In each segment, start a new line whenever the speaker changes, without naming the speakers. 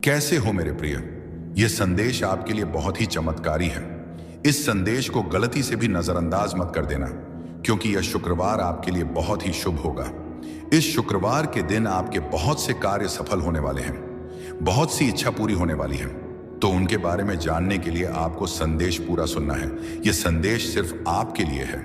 कैसे हो मेरे प्रिय। यह संदेश आपके लिए बहुत ही चमत्कारी है। इस संदेश को गलती से भी नजरअंदाज मत कर देना, क्योंकि यह शुक्रवार आपके लिए बहुत ही शुभ होगा। इस शुक्रवार के दिन आपके बहुत से कार्य सफल होने वाले हैं, बहुत सी इच्छा पूरी होने वाली है। तो उनके बारे में जानने के लिए आपको संदेश पूरा सुनना है। यह संदेश सिर्फ आपके लिए है,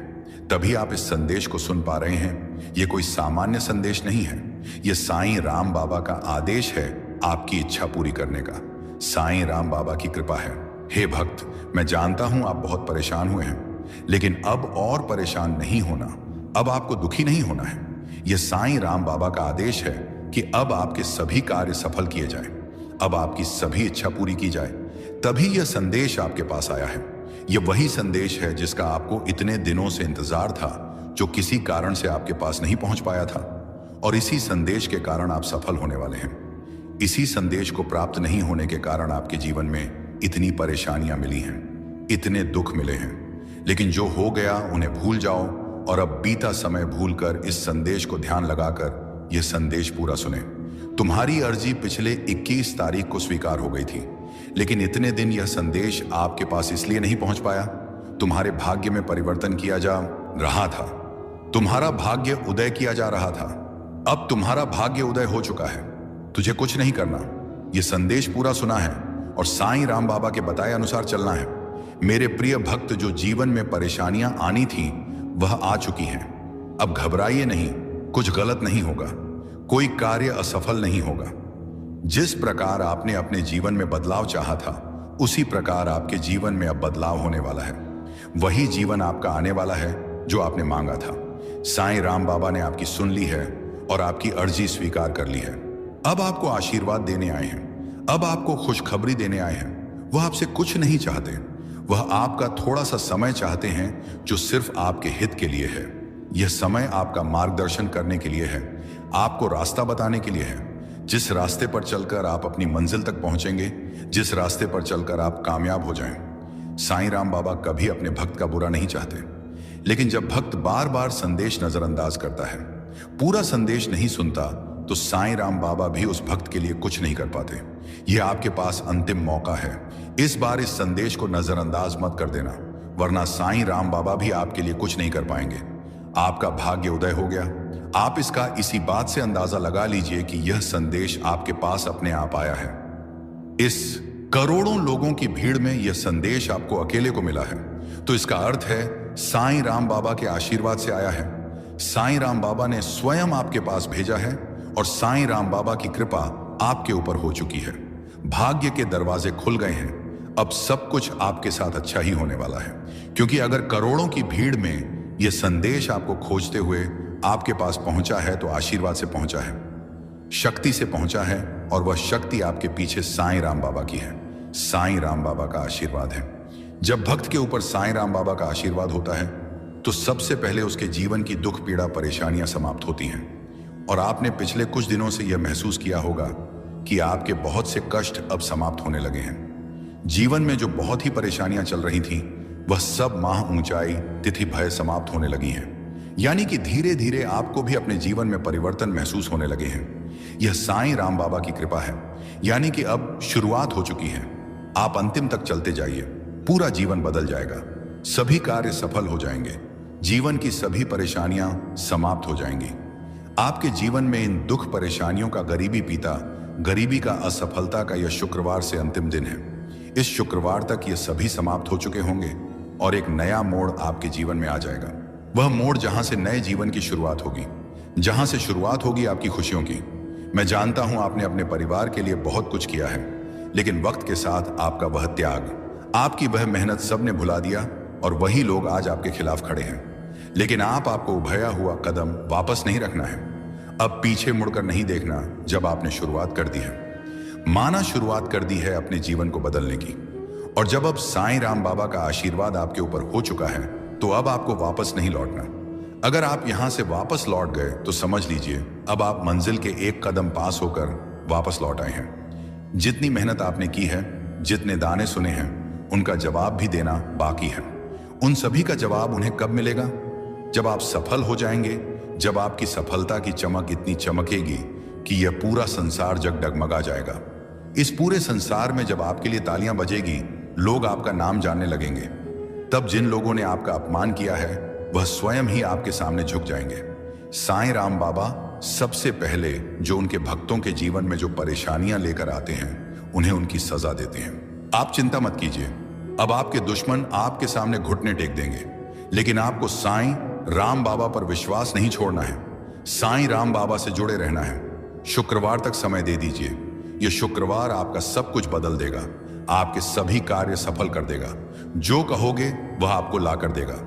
तभी आप इस संदेश को सुन पा रहे हैं। यह कोई सामान्य संदेश नहीं है, यह साईं राम बाबा का आदेश है आपकी इच्छा पूरी करने का। साईं राम बाबा की कृपा है। हे भक्त, मैं जानता हूं आप बहुत परेशान हुए हैं, लेकिन अब और परेशान नहीं होना, अब आपको दुखी नहीं होना है। यह साईं राम बाबा का आदेश है कि अब आपके सभी कार्य सफल किए जाएं, अब आपकी सभी इच्छा पूरी की जाए। तभी यह संदेश आपके पास आया है। यह वही संदेश है जिसका आपको इतने दिनों से इंतजार था, जो किसी कारण से आपके पास नहीं पहुंच पाया था, और इसी संदेश के कारण आप सफल होने वाले हैं। इसी संदेश को प्राप्त नहीं होने के कारण आपके जीवन में इतनी परेशानियां मिली हैं, इतने दुख मिले हैं। लेकिन जो हो गया उन्हें भूल जाओ और अब बीता समय भूलकर इस संदेश को ध्यान लगाकर यह संदेश पूरा सुने। तुम्हारी अर्जी पिछले 21 तारीख को स्वीकार हो गई थी, लेकिन इतने दिन यह संदेश आपके पास इसलिए नहीं पहुंच पाया। तुम्हारे भाग्य में परिवर्तन किया जा रहा था, तुम्हारा भाग्य उदय किया जा रहा था। अब तुम्हारा भाग्य उदय हो चुका है, तुझे कुछ नहीं करना। यह संदेश पूरा सुना है और साईं राम बाबा के बताए अनुसार चलना है। मेरे प्रिय भक्त, जो जीवन में परेशानियां आनी थी वह आ चुकी हैं। अब घबराइए नहीं, कुछ गलत नहीं होगा, कोई कार्य असफल नहीं होगा। जिस प्रकार आपने अपने जीवन में बदलाव चाहा था, उसी प्रकार आपके जीवन में अब बदलाव होने वाला है। वही जीवन आपका आने वाला है जो आपने मांगा था। साईं राम बाबा ने आपकी सुन ली है और आपकी अर्जी स्वीकार कर ली है। अब आपको आशीर्वाद देने आए हैं, अब आपको खुशखबरी देने आए हैं। वह आपसे कुछ नहीं चाहते, वह आपका थोड़ा सा समय चाहते हैं, जो सिर्फ आपके हित के लिए है। यह समय आपका मार्गदर्शन करने के लिए है, आपको रास्ता बताने के लिए है। जिस रास्ते पर चलकर आप अपनी मंजिल तक पहुंचेंगे, जिस रास्ते पर चलकर आप कामयाब हो जाएं। साईं राम बाबा कभी अपने भक्त का बुरा नहीं चाहते, लेकिन जब भक्त बार बार संदेश नजरअंदाज करता है, पूरा संदेश नहीं सुनता, तो साईं राम बाबा भी उस भक्त के लिए कुछ नहीं कर पाते। यह आपके पास अंतिम मौका है। इस बार इस संदेश को नजरअंदाज मत कर देना, वरना साईं राम बाबा भी आपके लिए कुछ नहीं कर पाएंगे। आपका भाग्य उदय हो गया। आप इसका इसी बात से अंदाजा लगा लीजिए कि यह संदेश आपके पास अपने आप आया है। इस करोड़ों लोगों की भीड़ में यह संदेश आपको अकेले को मिला है, तो इसका अर्थ है साईं राम बाबा के आशीर्वाद से आया है। साईं राम बाबा ने स्वयं आपके पास भेजा है और साईं राम बाबा की कृपा आपके ऊपर हो चुकी है। भाग्य के दरवाजे खुल गए हैं। अब सब कुछ आपके साथ अच्छा ही होने वाला है, क्योंकि अगर करोड़ों की भीड़ में यह संदेश आपको खोजते हुए आपके पास पहुंचा है, तो आशीर्वाद से पहुंचा है, शक्ति से पहुंचा है, और वह शक्ति आपके पीछे साईं राम बाबा की है। साईं राम बाबा का आशीर्वाद है। जब भक्त के ऊपर साईं राम बाबा का आशीर्वाद होता है, तो सबसे पहले उसके जीवन की दुख पीड़ा परेशानियां समाप्त होती हैं। और आपने पिछले कुछ दिनों से यह महसूस किया होगा कि आपके बहुत से कष्ट अब समाप्त होने लगे हैं। जीवन में जो बहुत ही परेशानियां चल रही थीं, वह सब माह ऊंचाई, तिथि भय समाप्त होने लगी हैं। यानी कि धीरे धीरे आपको भी अपने जीवन में परिवर्तन महसूस होने लगे हैं। यह साईं राम बाबा की कृपा है, यानी कि अब शुरुआत हो चुकी है। आप अंतिम तक चलते जाइए, पूरा जीवन बदल जाएगा, सभी कार्य सफल हो जाएंगे, जीवन की सभी परेशानियां समाप्त हो जाएंगी। आपके जीवन में इन दुख परेशानियों का गरीबी का असफलता का यह शुक्रवार से अंतिम दिन है। इस शुक्रवार तक ये सभी समाप्त हो चुके होंगे और एक नया मोड़ आपके जीवन में आ जाएगा। वह मोड़ जहां से नए जीवन की शुरुआत होगी, जहां से शुरुआत होगी आपकी खुशियों की। मैं जानता हूं आपने अपने परिवार के लिए बहुत कुछ किया है, लेकिन वक्त के साथ आपका वह त्याग, आपकी वह मेहनत सब ने भुला दिया, और वही लोग आज आपके खिलाफ खड़े हैं। लेकिन आपको उभया हुआ कदम वापस नहीं रखना है। अब पीछे मुड़कर नहीं देखना। जब आपने शुरुआत कर दी है, माना शुरुआत कर दी है अपने जीवन को बदलने की, और जब अब साईं राम बाबा का आशीर्वाद आपके ऊपर हो चुका है, तो अब आपको वापस नहीं लौटना। अगर आप यहां से वापस लौट गए, तो समझ लीजिए अब आप मंजिल के एक कदम पास होकर वापस लौट आए हैं। जितनी मेहनत आपने की है, जितने दाने सुने हैं, उनका जवाब भी देना बाकी है। उन सभी का जवाब उन्हें कब मिलेगा? जब आप सफल हो जाएंगे, जब आपकी सफलता की चमक इतनी चमकेगी कि यह पूरा संसार जगडगमगा जाएगा। इस पूरे संसार में जब आपके लिए तालियां बजेगी, लोग आपका नाम जानने लगेंगे। तब जिन लोगों ने आपका अपमान किया है वह स्वयं ही आपके सामने झुक जाएंगे। साईं राम बाबा सबसे पहले जो उनके भक्तों के जीवन में जो परेशानियां लेकर आते हैं उन्हें उनकी सजा देते हैं। आप चिंता मत कीजिए, अब आपके दुश्मन आपके सामने घुटने टेक देंगे, लेकिन आपको साईं राम बाबा पर विश्वास नहीं छोड़ना है। साईं राम बाबा से जुड़े रहना है। शुक्रवार तक समय दे दीजिए। यह शुक्रवार आपका सब कुछ बदल देगा, आपके सभी कार्य सफल कर देगा। जो कहोगे वह आपको ला कर देगा।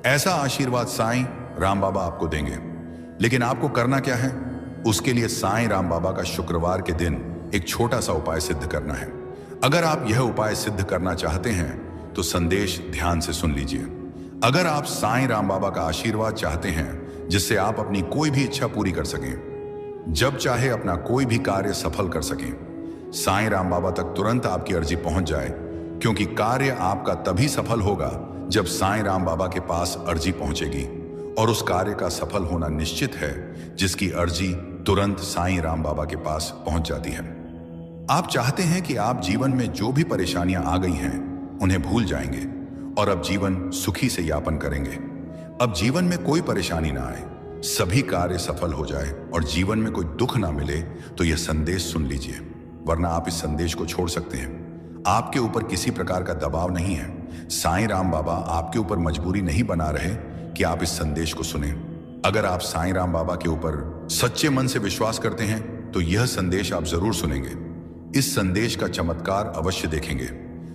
ऐसा आशीर्वाद साईं राम बाबा आपको देंगे। लेकिन आपको करना क्या है? उसके लिए साईं राम बाबा का शुक्रवार के दिन एक छोटा सा उपाय सिद्ध करना है। अगर आप यह उपाय सिद्ध करना चाहते हैं तो संदेश ध्यान से सुन लीजिए। अगर आप साईं राम बाबा का आशीर्वाद चाहते हैं जिससे आप अपनी कोई भी इच्छा पूरी कर सकें, जब चाहे अपना कोई भी कार्य सफल कर सकें, साईं राम बाबा तक तुरंत आपकी अर्जी पहुंच जाए, क्योंकि कार्य आपका तभी सफल होगा जब साईं राम बाबा के पास अर्जी पहुंचेगी। और उस कार्य का सफल होना निश्चित है जिसकी अर्जी तुरंत साईं राम बाबा के पास पहुंच जाती है। आप चाहते हैं कि आप जीवन में जो भी परेशानियां आ गई हैं उन्हें भूल जाएंगे और अब जीवन सुखी से यापन करेंगे। अब जीवन में कोई परेशानी ना आए, सभी कार्य सफल हो जाए और जीवन में कोई दुख ना मिले, तो यह संदेश सुन लीजिए, वरना आप इस संदेश को छोड़ सकते हैं। आपके ऊपर किसी प्रकार का दबाव नहीं है। साईं राम बाबा आपके ऊपर मजबूरी नहीं बना रहे कि आप इस संदेश को सुने। अगर आप साईं राम बाबा के ऊपर सच्चे मन से विश्वास करते हैं तो यह संदेश आप जरूर सुनेंगे। इस संदेश का चमत्कार अवश्य देखेंगे।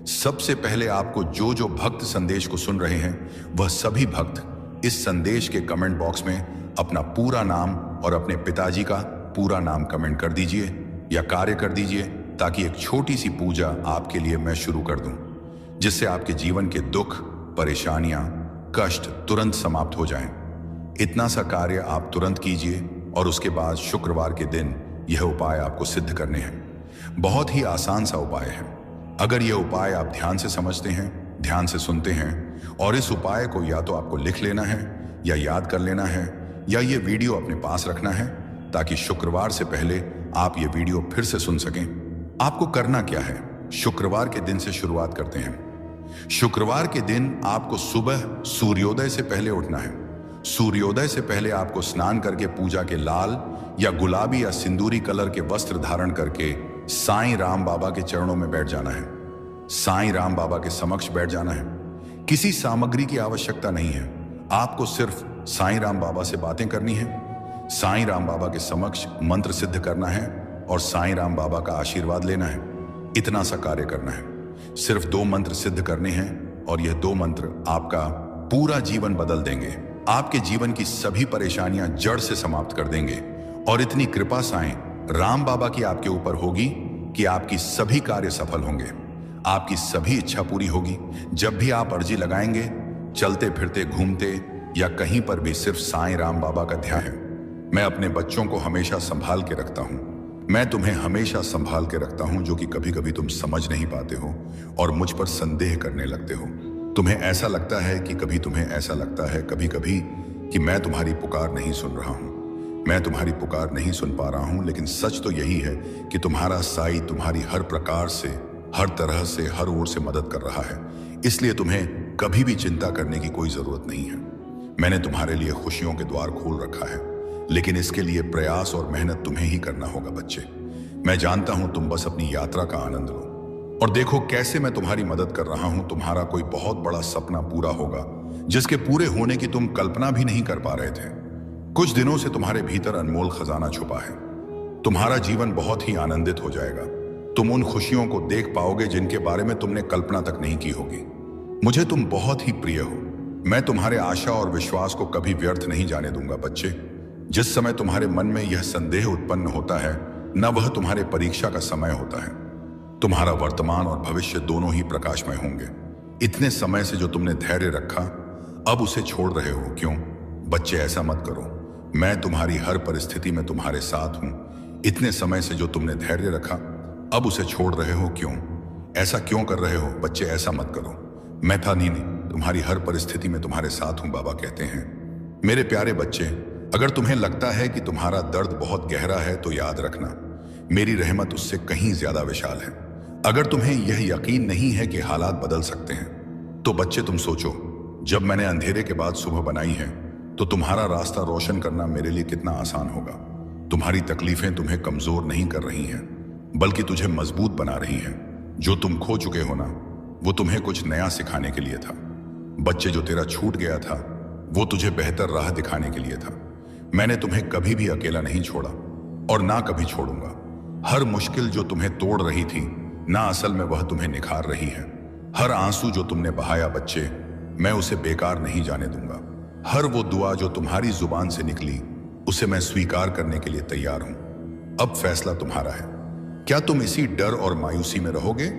सबसे पहले आपको जो जो भक्त संदेश को सुन रहे हैं वह सभी भक्त इस संदेश के कमेंट बॉक्स में अपना पूरा नाम और अपने पिताजी का पूरा नाम कमेंट कर दीजिए या कार्य कर दीजिए, ताकि एक छोटी सी पूजा आपके लिए मैं शुरू कर दूं, जिससे आपके जीवन के दुख, परेशानियां, कष्ट तुरंत समाप्त हो जाएं। इतना सा कार्य आप तुरंत कीजिए और उसके बाद शुक्रवार के दिन यह उपाय आपको सिद्ध करने हैं। बहुत ही आसान सा उपाय है। अगर यह उपाय आप ध्यान से समझते हैं, ध्यान से सुनते हैं और इस उपाय को या तो आपको लिख लेना है या याद कर लेना है या ये वीडियो अपने पास रखना है, ताकि शुक्रवार से पहले आप ये वीडियो फिर से सुन सकें। आपको करना क्या है? शुक्रवार के दिन से शुरुआत करते हैं। शुक्रवार के दिन आपको सुबह सूर्योदय से पहले उठना है। सूर्योदय से पहले आपको स्नान करके पूजा के लाल या गुलाबी या सिंदूरी कलर के वस्त्र धारण करके साईं राम बाबा के चरणों में बैठ जाना है। साईं राम बाबा के समक्ष बैठ जाना है। किसी सामग्री की आवश्यकता नहीं है, आपको सिर्फ साईं राम बाबा से बातें करनी है, साईं राम बाबा के समक्ष मंत्र सिद्ध करना है और साईं राम बाबा का आशीर्वाद लेना है। इतना सा कार्य करना है। सिर्फ 2 मंत्र सिद्ध करने हैं और यह 2 मंत्र आपका पूरा जीवन बदल देंगे। आपके जीवन की सभी परेशानियां जड़ से समाप्त कर देंगे और इतनी कृपा साईं राम बाबा की आपके ऊपर होगी कि आपकी सभी कार्य सफल होंगे, आपकी सभी इच्छा पूरी होगी। जब भी आप अर्जी लगाएंगे, चलते फिरते, घूमते या कहीं पर भी, सिर्फ साईं राम बाबा का ध्यान है। मैं अपने बच्चों को हमेशा संभाल के रखता हूँ। मैं तुम्हें हमेशा संभाल के रखता हूँ, जो कि कभी कभी तुम समझ नहीं पाते हो और मुझ पर संदेह करने लगते हो। तुम्हें ऐसा लगता है कि कभी तुम्हें ऐसा लगता है कभी कभी कि मैं तुम्हारी पुकार नहीं सुन रहा हूँ, मैं तुम्हारी पुकार नहीं सुन पा रहा हूँ। लेकिन सच तो यही है कि तुम्हारा साईं तुम्हारी हर प्रकार से, हर तरह से, हर ओर से मदद कर रहा है। इसलिए तुम्हें कभी भी चिंता करने की कोई जरूरत नहीं है। मैंने तुम्हारे लिए खुशियों के द्वार खोल रखा है, लेकिन इसके लिए प्रयास और मेहनत तुम्हें ही करना होगा बच्चे। मैं जानता हूं तुम बस अपनी यात्रा का आनंद लो और देखो कैसे मैं तुम्हारी मदद कर रहा हूं। तुम्हारा कोई बहुत बड़ा सपना पूरा होगा जिसके पूरे होने की तुम कल्पना भी नहीं कर पा रहे थे। कुछ दिनों से तुम्हारे भीतर अनमोल खजाना छुपा है। तुम्हारा जीवन बहुत ही आनंदित हो जाएगा। तुम उन खुशियों को देख पाओगे जिनके बारे में तुमने कल्पना तक नहीं की होगी। मुझे तुम बहुत ही प्रिय हो। मैं तुम्हारे आशा और विश्वास को कभी व्यर्थ नहीं जाने दूंगा बच्चे। जिस समय तुम्हारे मन में यह संदेह उत्पन्न होता है, न वह तुम्हारे परीक्षा का समय होता है। तुम्हारा वर्तमान और भविष्य दोनों ही प्रकाशमय होंगे। इतने समय से जो तुमने धैर्य रखा, अब उसे छोड़ रहे हो क्यों? बच्चे ऐसा मत करो। मैं तुम्हारी हर परिस्थिति में तुम्हारे साथ हूं। इतने समय से जो तुमने धैर्य रखा, अब उसे छोड़ रहे हो क्यों? ऐसा क्यों कर रहे हो? बच्चे ऐसा मत करो। मैं था नहीं, तुम्हारी हर परिस्थिति में तुम्हारे साथ हूं, बाबा कहते हैं। मेरे प्यारे बच्चे, अगर तुम्हें लगता है कि तुम्हारा दर्द बहुत गहरा है तो याद रखना, मेरी रहमत उससे कहीं ज्यादा विशाल है। अगर तुम्हें यह यकीन नहीं है कि हालात बदल सकते हैं, तो बच्चे तुम सोचो, जब मैंने अंधेरे के बाद सुबह बनाई है, तो तुम्हारा रास्ता रोशन करना मेरे लिए कितना आसान होगा। तुम्हारी तकलीफें तुम्हें कमजोर नहीं कर रही हैं, बल्कि तुझे मजबूत बना रही हैं। जो तुम खो चुके हो ना, वो तुम्हें कुछ नया सिखाने के लिए था। बच्चे, जो तेरा छूट गया था, वो तुझे बेहतर राह दिखाने के लिए था। मैंने तुम्हें कभी भी अकेला नहीं छोड़ा और ना कभी छोड़ूंगा। हर मुश्किल जो तुम्हें तोड़ रही थी ना, असल में वह तुम्हें निखार रही है। हर आंसू जो तुमने बहाया बच्चे, मैं उसे बेकार नहीं जाने दूंगा। हर वो दुआ जो तुम्हारी जुबान से निकली, उसे मैं स्वीकार करने के लिए तैयार हूं। अब फैसला तुम्हारा है। क्या तुम इसी डर और मायूसी में रहोगे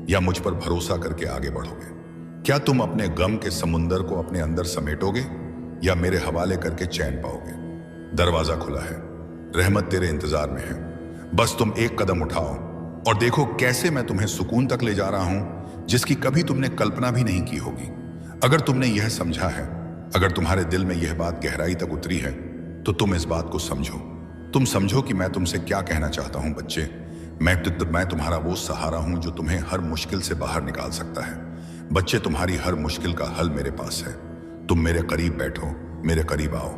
या मुझ पर भरोसा करके आगे बढ़ोगे? क्या तुम अपने गम के समुंदर को अपने अंदर समेटोगे या मेरे हवाले करके चैन पाओगे? दरवाजा खुला है, रहमत तेरे इंतजार में है। बस तुम एक कदम उठाओ और देखो कैसे मैं तुम्हें सुकून तक ले जा रहा हूं, जिसकी कभी तुमने कल्पना भी नहीं की होगी। अगर तुमने यह समझा है, अगर तुम्हारे दिल में यह बात गहराई तक उतरी है, तो तुम इस बात को समझो। तुम समझो कि मैं तुमसे क्या कहना चाहता हूं बच्चे। मैं तुम्हारा वो सहारा हूं जो तुम्हें हर मुश्किल से बाहर निकाल सकता है। बच्चे, तुम्हारी हर मुश्किल का हल मेरे पास है। तुम मेरे करीब बैठो, मेरे करीब आओ,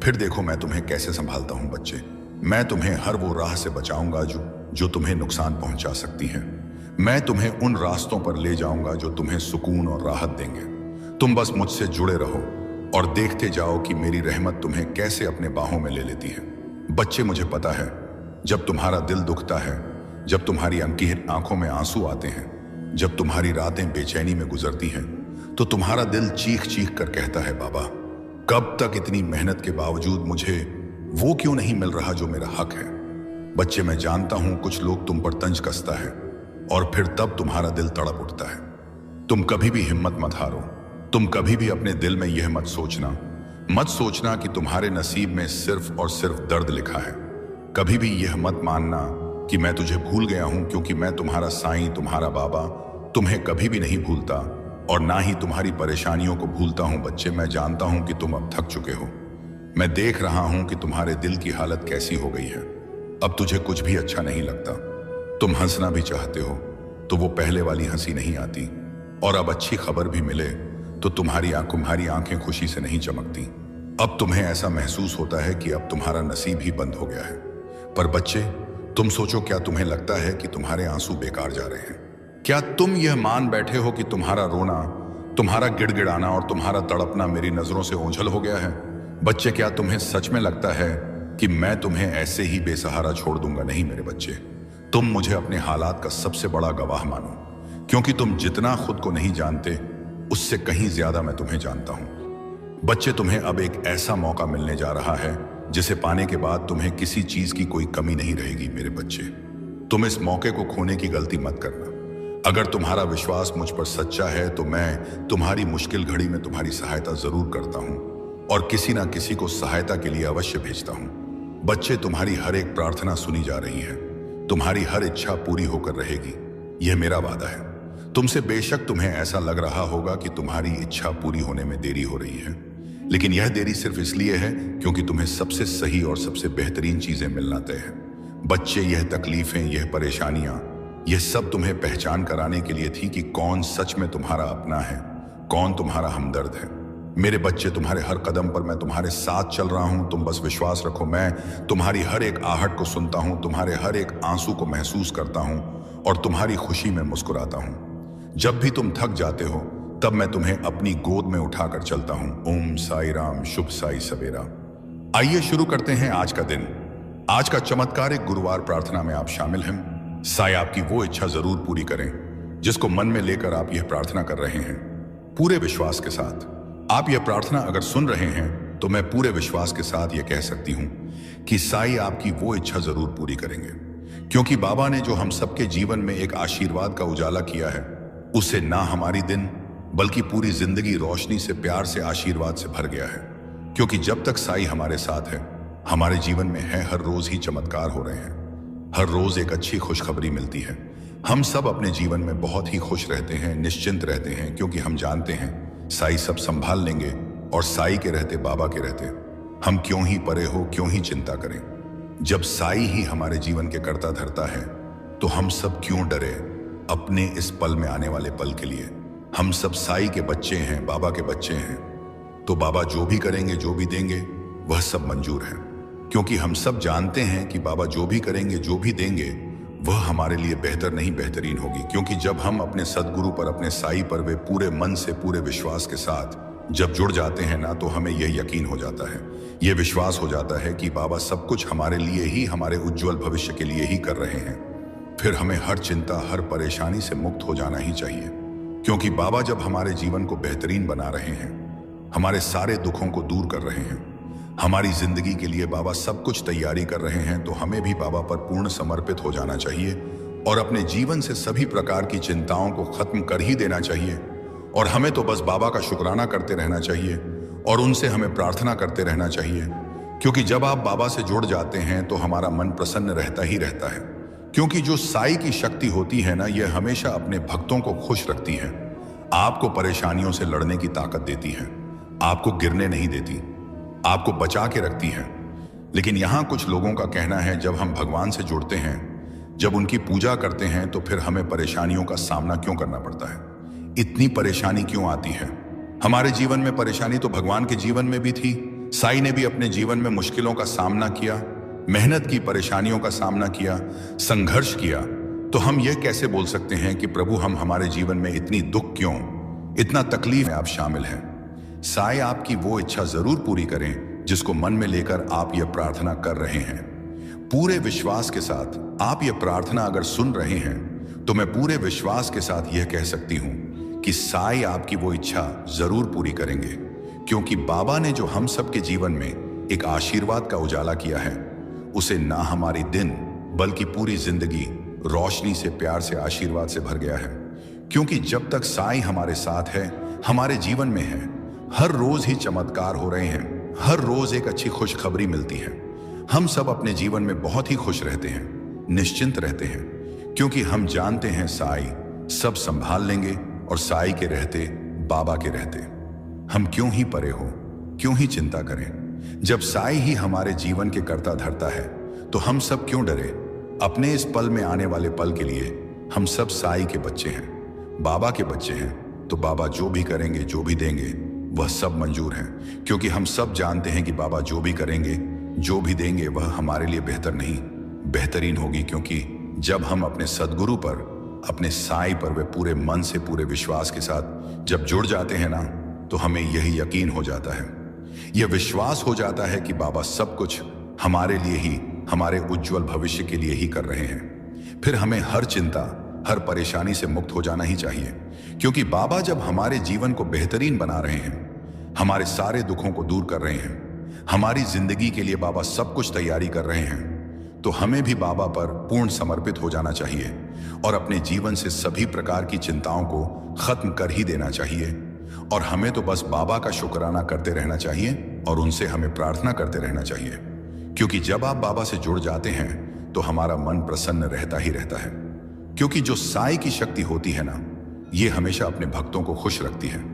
फिर देखो मैं तुम्हें कैसे संभालता हूं बच्चे। मैं तुम्हें हर वो राह से बचाऊंगा जो तुम्हें नुकसान पहुंचा सकती है। मैं तुम्हें उन रास्तों पर ले जाऊंगा जो तुम्हें सुकून और राहत देंगे। तुम बस मुझसे जुड़े रहो और देखते जाओ कि मेरी रहमत तुम्हें कैसे अपने बाहों में ले लेती है। बच्चे, मुझे पता है, जब तुम्हारा दिल दुखता है, जब तुम्हारी आंखों में आंसू आते हैं, जब तुम्हारी रातें बेचैनी में गुजरती हैं, तो तुम्हारा दिल चीख चीख कर कहता है, बाबा, कब तक इतनी मेहनत के बावजूद मुझे वो क्यों नहीं मिल रहा जो मेरा हक है? बच्चे, मैं जानता हूं कुछ लोग तुम पर तंज कसता है और फिर तब तुम्हारा दिल तड़प उठता है। तुम कभी भी हिम्मत मत हारो। तुम कभी भी अपने दिल में यह मत सोचना कि तुम्हारे नसीब में सिर्फ और सिर्फ दर्द लिखा है। कभी भी यह मत मानना कि मैं तुझे भूल गया हूं, क्योंकि मैं तुम्हारा साईं, तुम्हारा बाबा, तुम्हें कभी भी नहीं भूलता और ना ही तुम्हारी परेशानियों को भूलता हूं। बच्चे, मैं जानता हूं कि तुम अब थक चुके हो। मैं देख रहा हूं कि तुम्हारे दिल की हालत कैसी हो गई है। अब तुझे कुछ भी अच्छा नहीं लगता। तुम हंसना भी चाहते हो तो वो पहले वाली हंसी नहीं आती, और अब अच्छी खबर भी मिले तो तुम्हारी आंखें खुशी से नहीं चमकती। अब तुम्हें ऐसा महसूस होता है कि अब तुम्हारा नसीब ही बंद हो गया है। पर बच्चे, तुम सोचो, क्या तुम्हें लगता है कि तुम्हारे आंसू बेकार जा रहे हैं? क्या तुम यह मान बैठे हो कि तुम्हारा रोना, तुम्हारा गिड़गिड़ाना और तुम्हारा तड़पना मेरी नजरों से ओझल हो गया है? बच्चे, क्या तुम्हें सच में लगता है कि मैं तुम्हें ऐसे ही बेसहारा छोड़ दूंगा? नहीं मेरे बच्चे, तुम मुझे अपने हालात का सबसे बड़ा गवाह मानो, क्योंकि तुम जितना खुद को नहीं जानते, उससे कहीं ज्यादा मैं तुम्हें जानता हूं। बच्चे, तुम्हें अब एक ऐसा मौका मिलने जा रहा है जिसे पाने के बाद तुम्हें किसी चीज की कोई कमी नहीं रहेगी। मेरे बच्चे, तुम इस मौके को खोने की गलती मत करना। अगर तुम्हारा विश्वास मुझ पर सच्चा है तो मैं तुम्हारी मुश्किल घड़ी में तुम्हारी सहायता जरूर करता हूं और किसी ना किसी को सहायता के लिए अवश्य भेजता हूं। बच्चे, तुम्हारी हर एक प्रार्थना सुनी जा रही है। तुम्हारी हर इच्छा पूरी होकर रहेगी, यह मेरा वादा है। तुमसे बेशक तुम्हें ऐसा लग रहा होगा कि तुम्हारी इच्छा पूरी होने में देरी हो रही है, लेकिन यह देरी सिर्फ इसलिए है क्योंकि तुम्हें सबसे सही और सबसे बेहतरीन चीजें मिलना तय है। बच्चे, यह तकलीफें, यह परेशानियां, यह सब तुम्हें पहचान कराने के लिए थी कि कौन सच में तुम्हारा अपना है, कौन तुम्हारा हमदर्द है। मेरे बच्चे, तुम्हारे हर कदम पर मैं तुम्हारे साथ चल रहा हूं। तुम बस विश्वास रखो, मैं तुम्हारी हर एक आहट को सुनता हूं, तुम्हारे हर एक आंसू को महसूस करता हूं और तुम्हारी खुशी में मुस्कुराता हूं। जब भी तुम थक जाते हो, तब मैं तुम्हें अपनी गोद में उठाकर चलता हूं। ओम साई राम, शुभ साई सवेरा। आइए शुरू करते हैं आज का दिन। आज का चमत्कार एक गुरुवार प्रार्थना में आप शामिल हैं। साई आपकी वो इच्छा जरूर पूरी करें जिसको मन में लेकर आप यह प्रार्थना कर रहे हैं। पूरे विश्वास के साथ आप यह प्रार्थना अगर सुन रहे हैं तो मैं पूरे विश्वास के साथ यह कह सकती हूं कि साई आपकी वो इच्छा जरूर पूरी करेंगे, क्योंकि बाबा ने जो हम सबके जीवन में एक आशीर्वाद का उजाला किया है, उससे ना हमारी दिन बल्कि पूरी जिंदगी रोशनी से, प्यार से, आशीर्वाद से भर गया है। क्योंकि जब तक साई हमारे साथ है, हमारे जीवन में है, हर रोज ही चमत्कार हो रहे हैं। हर रोज एक अच्छी खुशखबरी मिलती है। हम सब अपने जीवन में बहुत ही खुश रहते हैं, निश्चिंत रहते हैं, क्योंकि हम जानते हैं साई सब संभाल लेंगे और साई के रहते, बाबा के रहते हम क्यों ही परे हो, क्यों ही चिंता करें। जब साई ही हमारे जीवन के कर्ता धर्ता है तो हम सब क्यों डरे अपने इस पल में आने वाले पल के लिए। हम सब साई के बच्चे हैं, बाबा के बच्चे हैं, तो बाबा जो भी करेंगे, जो भी देंगे, वह सब मंजूर है। क्योंकि हम सब जानते हैं कि बाबा जो भी करेंगे, जो भी देंगे, वह हमारे लिए बेहतर नहीं बेहतरीन होगी। क्योंकि जब हम अपने सदगुरु पर, अपने साई पर वे पूरे मन से, पूरे विश्वास के साथ जब जुड़ जाते हैं ना, तो हमें यह यकीन हो जाता है, यह विश्वास हो जाता है कि बाबा सब कुछ हमारे लिए ही, हमारे उज्जवल भविष्य के लिए ही कर रहे हैं। फिर हमें हर चिंता, हर परेशानी से मुक्त हो जाना ही चाहिए। क्योंकि बाबा जब हमारे जीवन को बेहतरीन बना रहे हैं, हमारे सारे दुखों को दूर कर रहे हैं, हमारी जिंदगी के लिए बाबा सब कुछ तैयारी कर रहे हैं, तो हमें भी बाबा पर पूर्ण समर्पित हो जाना चाहिए और अपने जीवन से सभी प्रकार की चिंताओं को खत्म कर ही देना चाहिए। और हमें तो बस बाबा का शुक्राना करते रहना चाहिए और उनसे हमें प्रार्थना करते रहना चाहिए। क्योंकि जब आप बाबा से जुड़ जाते हैं तो हमारा मन प्रसन्न रहता ही रहता है। क्योंकि जो साई की शक्ति होती है ना, यह हमेशा अपने भक्तों को खुश रखती है, आपको परेशानियों से लड़ने की ताकत देती है, आपको गिरने नहीं देती, आपको बचा के रखती है। लेकिन यहां कुछ लोगों का कहना है, जब हम भगवान से जुड़ते हैं, जब उनकी पूजा करते हैं, तो फिर हमें परेशानियों का सामना क्यों करना पड़ता है, इतनी परेशानी क्यों आती है। हमारे जीवन में परेशानी तो भगवान के जीवन में भी थी। साई ने भी अपने जीवन में मुश्किलों का सामना किया, मेहनत की, परेशानियों का सामना किया, संघर्ष किया। तो हम यह कैसे बोल सकते हैं कि प्रभु हम हमारे जीवन में इतनी दुख क्यों, इतना तकलीफ में आप शामिल हैं। साई आपकी वो इच्छा जरूर पूरी करें जिसको मन में लेकर आप यह प्रार्थना कर रहे हैं। पूरे विश्वास के साथ आप यह प्रार्थना अगर सुन रहे हैं, तो मैं पूरे विश्वास के साथ यह कह सकती हूं कि साई आपकी वो इच्छा जरूर पूरी करेंगे। क्योंकि बाबा ने जो हम सबके जीवन में एक आशीर्वाद का उजाला किया है, उसे ना हमारी दिन बल्कि पूरी जिंदगी रोशनी से, प्यार से, आशीर्वाद से भर गया है। क्योंकि जब तक साई हमारे साथ है, हमारे जीवन में है, हर रोज ही चमत्कार हो रहे हैं, हर रोज एक अच्छी खुशखबरी मिलती है। हम सब अपने जीवन में बहुत ही खुश रहते हैं, निश्चिंत रहते हैं, क्योंकि हम जानते हैं साई सब संभाल लेंगे और साई के रहते, बाबा के रहते हम क्यों ही परे हो, क्यों ही चिंता करें। जब साई ही हमारे जीवन के कर्ता धर्ता है, तो हम सब क्यों डरे अपने इस पल में आने वाले पल के लिए। हम सब साई के बच्चे हैं, बाबा के बच्चे हैं, तो बाबा जो भी करेंगे, जो भी देंगे, वह सब मंजूर है। क्योंकि हम सब जानते हैं कि बाबा जो भी करेंगे, जो भी देंगे, वह हमारे लिए बेहतर नहीं बेहतरीन होगी। क्योंकि जब हम अपने सदगुरु पर, अपने साई पर वे पूरे मन से, पूरे विश्वास के साथ जब जुड़ जाते हैं ना, तो हमें यही यकीन हो जाता है, यह विश्वास हो जाता है कि बाबा सब कुछ हमारे लिए ही, हमारे उज्जवल भविष्य के लिए ही कर रहे हैं। फिर हमें हर चिंता, हर परेशानी से मुक्त हो जाना ही चाहिए। क्योंकि बाबा जब हमारे जीवन को बेहतरीन बना रहे हैं, हमारे सारे दुखों को दूर कर रहे हैं, हमारी जिंदगी के लिए बाबा सब कुछ तैयारी कर रहे हैं, तो हमें भी बाबा पर पूर्ण समर्पित हो जाना चाहिए और अपने जीवन से सभी प्रकार की चिंताओं को खत्म कर ही देना चाहिए। और हमें तो बस बाबा का शुक्राना करते रहना चाहिए और उनसे हमें प्रार्थना करते रहना चाहिए। क्योंकि जब आप बाबा से जुड़ जाते हैं, तो हमारा मन प्रसन्न रहता ही रहता है। क्योंकि जो साई की शक्ति होती है ना, ये हमेशा अपने भक्तों को खुश रखती है,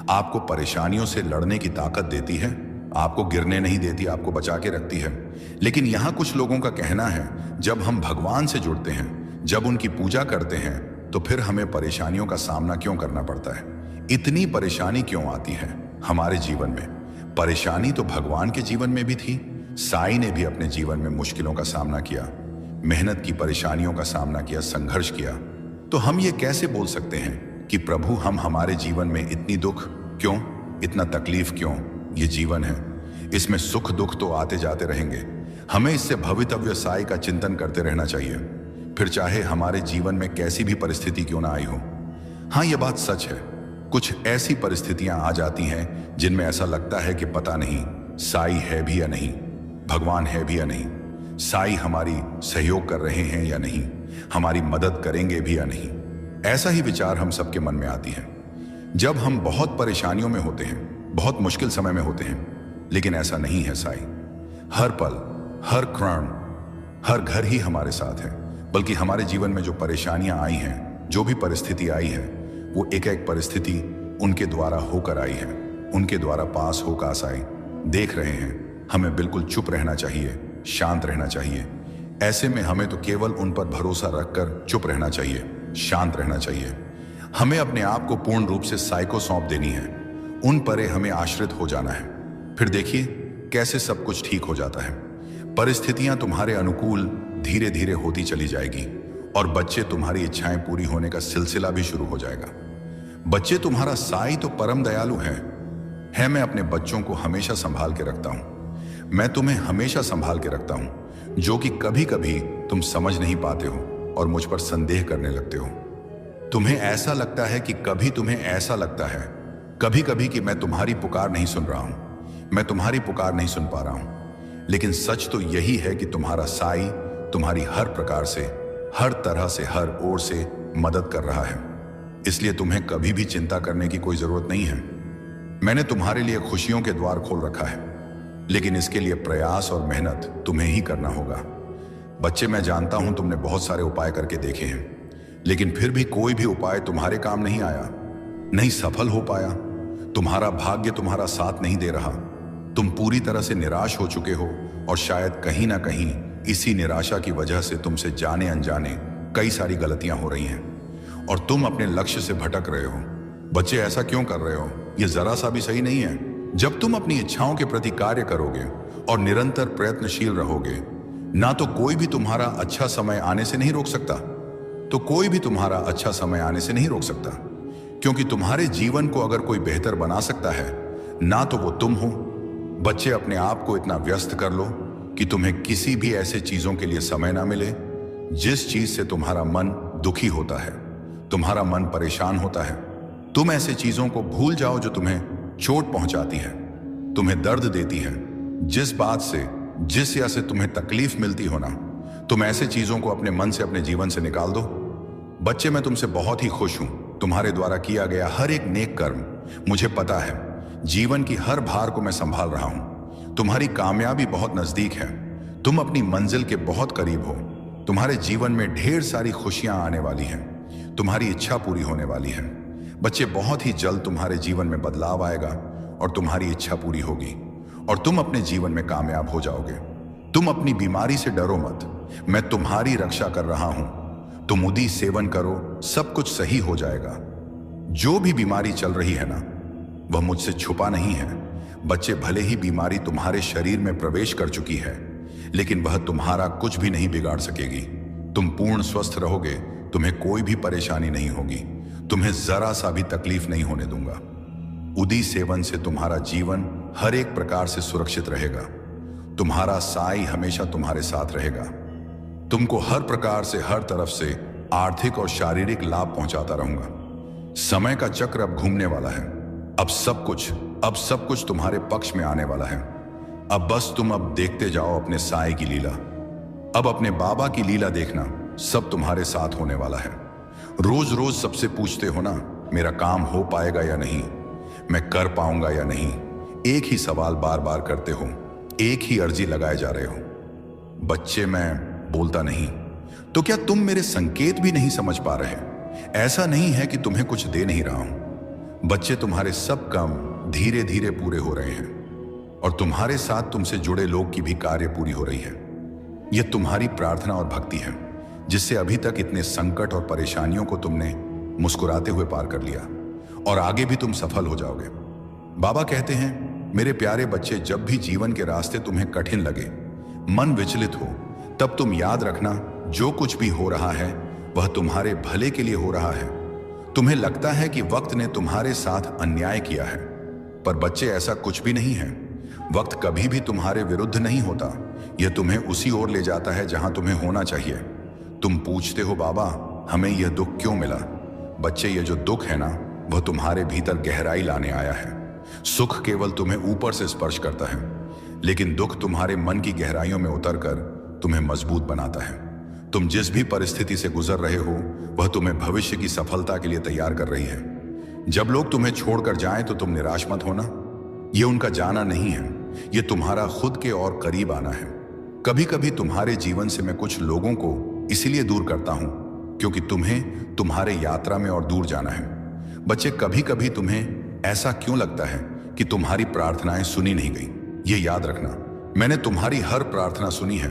आपको परेशानियों से लड़ने की ताकत देती है, आपको गिरने नहीं देती, आपको बचा के रखती है। लेकिन यहाँ कुछ लोगों का कहना है, जब हम भगवान से जुड़ते हैं, जब उनकी पूजा करते हैं, तो फिर हमें परेशानियों का सामना क्यों करना पड़ता है, इतनी परेशानी क्यों आती है हमारे जीवन में। परेशानी तो भगवान के जीवन में भी थी। साई ने भी अपने जीवन में मुश्किलों का सामना किया, मेहनत की, परेशानियों का सामना किया, संघर्ष किया। तो हम ये कैसे बोल सकते हैं कि प्रभु हम हमारे जीवन में इतनी दुख क्यों, इतना तकलीफ क्यों। ये जीवन है, इसमें सुख दुख तो आते जाते रहेंगे। हमें इससे भवितव्य साई का चिंतन करते रहना चाहिए, फिर चाहे हमारे जीवन में कैसी भी परिस्थिति क्यों ना आई हो। हाँ, ये बात सच है, कुछ ऐसी परिस्थितियां आ जाती हैं जिनमें ऐसा लगता है कि पता नहीं साई है भी या नहीं, भगवान है भी या नहीं, साई हमारी सहयोग कर रहे हैं या नहीं, हमारी मदद करेंगे भी या नहीं। ऐसा ही विचार हम सबके मन में आती है जब हम बहुत परेशानियों में होते हैं, बहुत मुश्किल समय में होते हैं। लेकिन ऐसा नहीं है, साई हर पल, हर क्षण, हर घर ही हमारे साथ है। बल्कि हमारे जीवन में जो परेशानियां आई हैं, जो भी परिस्थिति आई है, वो एक एक परिस्थिति उनके द्वारा होकर आई है, उनके द्वारा पास होकर साई देख रहे हैं। हमें बिल्कुल चुप रहना चाहिए, शांत रहना चाहिए। ऐसे में हमें तो केवल उन पर भरोसा रखकर चुप रहना चाहिए, शांत रहना चाहिए। हमें अपने आप को पूर्ण रूप से साई को सौंप देनी है, उन पर हमें आश्रित हो जाना है। फिर देखिए कैसे सब कुछ ठीक हो जाता है। परिस्थितियां तुम्हारे अनुकूल धीरे धीरे होती चली जाएगी और बच्चे तुम्हारी इच्छाएं पूरी होने का सिलसिला भी शुरू हो जाएगा। बच्चे तुम्हारा साई तो परम दयालु है। मैं अपने बच्चों को हमेशा संभाल के रखता हूं। मैं तुम्हें हमेशा संभाल के रखता हूं, जो कि कभी कभी तुम समझ नहीं पाते हो और मुझ पर संदेह करने लगते हो। तुम्हें ऐसा लगता है कि कभी कभी कि मैं तुम्हारी पुकार नहीं सुन रहा हूं, मैं तुम्हारी पुकार नहीं सुन पा रहा हूं। लेकिन सच तो यही है कि तुम्हारा साई तुम्हारी हर प्रकार से, हर तरह से, हर ओर से मदद कर रहा है। इसलिए तुम्हें कभी भी चिंता करने की कोई जरूरत नहीं है। मैंने तुम्हारे लिए खुशियों के द्वार खोल रखा है, लेकिन इसके लिए प्रयास और मेहनत तुम्हें ही करना होगा। बच्चे, मैं जानता हूं तुमने बहुत सारे उपाय करके देखे हैं, लेकिन फिर भी कोई भी उपाय तुम्हारे काम नहीं आया, नहीं सफल हो पाया। तुम्हारा भाग्य तुम्हारा साथ नहीं दे रहा। तुम पूरी तरह से निराश हो चुके हो और शायद कहीं ना कहीं इसी निराशा की वजह से तुमसे जाने अनजाने कई सारी गलतियां हो रही हैं और तुम अपने लक्ष्य से भटक रहे हो। बच्चे, ऐसा क्यों कर रहे हो? यह जरा सा भी सही नहीं है। जब तुम अपनी इच्छाओं के प्रति कार्य करोगे और निरंतर प्रयत्नशील रहोगे, ना तो कोई भी तुम्हारा अच्छा समय आने से नहीं रोक सकता, क्योंकि तुम्हारे जीवन को अगर कोई बेहतर बना सकता है, ना तो वो तुम हो। बच्चे, अपने आप को इतना व्यस्त कर लो कि तुम्हें किसी भी ऐसे चीजों के लिए समय ना मिले जिस चीज से तुम्हारा मन दुखी होता है, तुम्हारा मन परेशान होता है। तुम ऐसे चीजों को भूल जाओ जो तुम्हें चोट पहुंचाती है, तुम्हें दर्द देती है। जिस बात से, जिस या से तुम्हें तकलीफ मिलती हो ना, तुम ऐसे चीजों को अपने मन से, अपने जीवन से निकाल दो। बच्चे, मैं तुमसे बहुत ही खुश हूं। तुम्हारे द्वारा किया गया हर एक नेक कर्म, मुझे पता है, जीवन की हर भार को मैं संभाल रहा हूं। तुम्हारी कामयाबी बहुत नजदीक है। तुम अपनी मंजिल के बहुत करीब हो। तुम्हारे जीवन में ढेर सारी खुशियां आने वाली हैं। तुम्हारी इच्छा पूरी होने वाली है। बच्चे, बहुत ही जल्द तुम्हारे जीवन में बदलाव आएगा और तुम्हारी इच्छा पूरी होगी और तुम अपने जीवन में कामयाब हो जाओगे। तुम अपनी बीमारी से डरो मत, मैं तुम्हारी रक्षा कर रहा हूं। तुम उदी सेवन करो, सब कुछ सही हो जाएगा। जो भी बीमारी चल रही है ना, वह मुझसे छुपा नहीं है। बच्चे, भले ही बीमारी तुम्हारे शरीर में प्रवेश कर चुकी है, लेकिन वह तुम्हारा कुछ भी नहीं बिगाड़ सकेगी। तुम पूर्ण स्वस्थ रहोगे, तुम्हें कोई भी परेशानी नहीं होगी, तुम्हें जरा सा भी तकलीफ नहीं होने दूंगा। उदी सेवन से तुम्हारा जीवन हर एक प्रकार से सुरक्षित रहेगा। तुम्हारा साई हमेशा तुम्हारे साथ रहेगा। तुमको हर प्रकार से, हर तरफ से आर्थिक और शारीरिक लाभ पहुंचाता रहूंगा। समय का चक्र अब घूमने वाला है। अब सब कुछ तुम्हारे पक्ष में आने वाला है। अब बस तुम अब देखते जाओ अपने साई की लीला। अब अपने बाबा की लीला देखना, सब तुम्हारे साथ होने वाला है। रोज रोज सबसे पूछते हो ना, मेरा काम हो पाएगा या नहीं, मैं कर पाऊंगा या नहीं। एक ही सवाल बार बार करते हो, एक ही अर्जी लगाए जा रहे हो। बच्चे, मैं बोलता नहीं तो क्या तुम मेरे संकेत भी नहीं समझ पा रहे? ऐसा नहीं है कि तुम्हें कुछ दे नहीं रहा हूं। बच्चे, तुम्हारे सब काम धीरे धीरे पूरे हो रहे हैं और तुम्हारे साथ तुमसे जुड़े लोग की भी कार्य पूरी हो रही है। यह तुम्हारी प्रार्थना और भक्ति है, जिससे अभी तक इतने संकट और परेशानियों को तुमने मुस्कुराते हुए पार कर लिया और आगे भी तुम सफल हो जाओगे। बाबा कहते हैं, मेरे प्यारे बच्चे, जब भी जीवन के रास्ते तुम्हें कठिन लगे, मन विचलित हो, तब तुम याद रखना, जो कुछ भी हो रहा है वह तुम्हारे भले के लिए हो रहा है। तुम्हें लगता है कि वक्त ने तुम्हारे साथ अन्याय किया है, पर बच्चे, ऐसा कुछ भी नहीं है। वक्त कभी भी तुम्हारे विरुद्ध नहीं होता, यह तुम्हें उसी ओर ले जाता है जहां तुम्हें होना चाहिए। तुम पूछते हो, बाबा हमें यह दुख क्यों मिला? बच्चे, यह जो दुख है ना, वह तुम्हारे भीतर गहराई लाने आया है। सुख केवल तुम्हें ऊपर से स्पर्श करता है, लेकिन दुख तुम्हारे मन की गहराइयों में उतरकर तुम्हें मजबूत बनाता है। तुम जिस भी परिस्थिति से गुजर रहे हो, वह तुम्हें भविष्य की सफलता के लिए तैयार कर रही है। जब लोग तुम्हें छोड़कर जाएं तो तुम निराश मत होना। यह उनका जाना नहीं है, यह तुम्हारा खुद के और करीब आना है। कभी कभी तुम्हारे जीवन से मैं कुछ लोगों को इसलिए दूर करता हूं क्योंकि तुम्हें तुम्हारे यात्रा में और दूर जाना है। बच्चे, कभी कभी तुम्हें ऐसा क्यों लगता है कि तुम्हारी प्रार्थनाएं सुनी नहीं गई? ये याद रखना, मैंने तुम्हारी हर प्रार्थना सुनी है।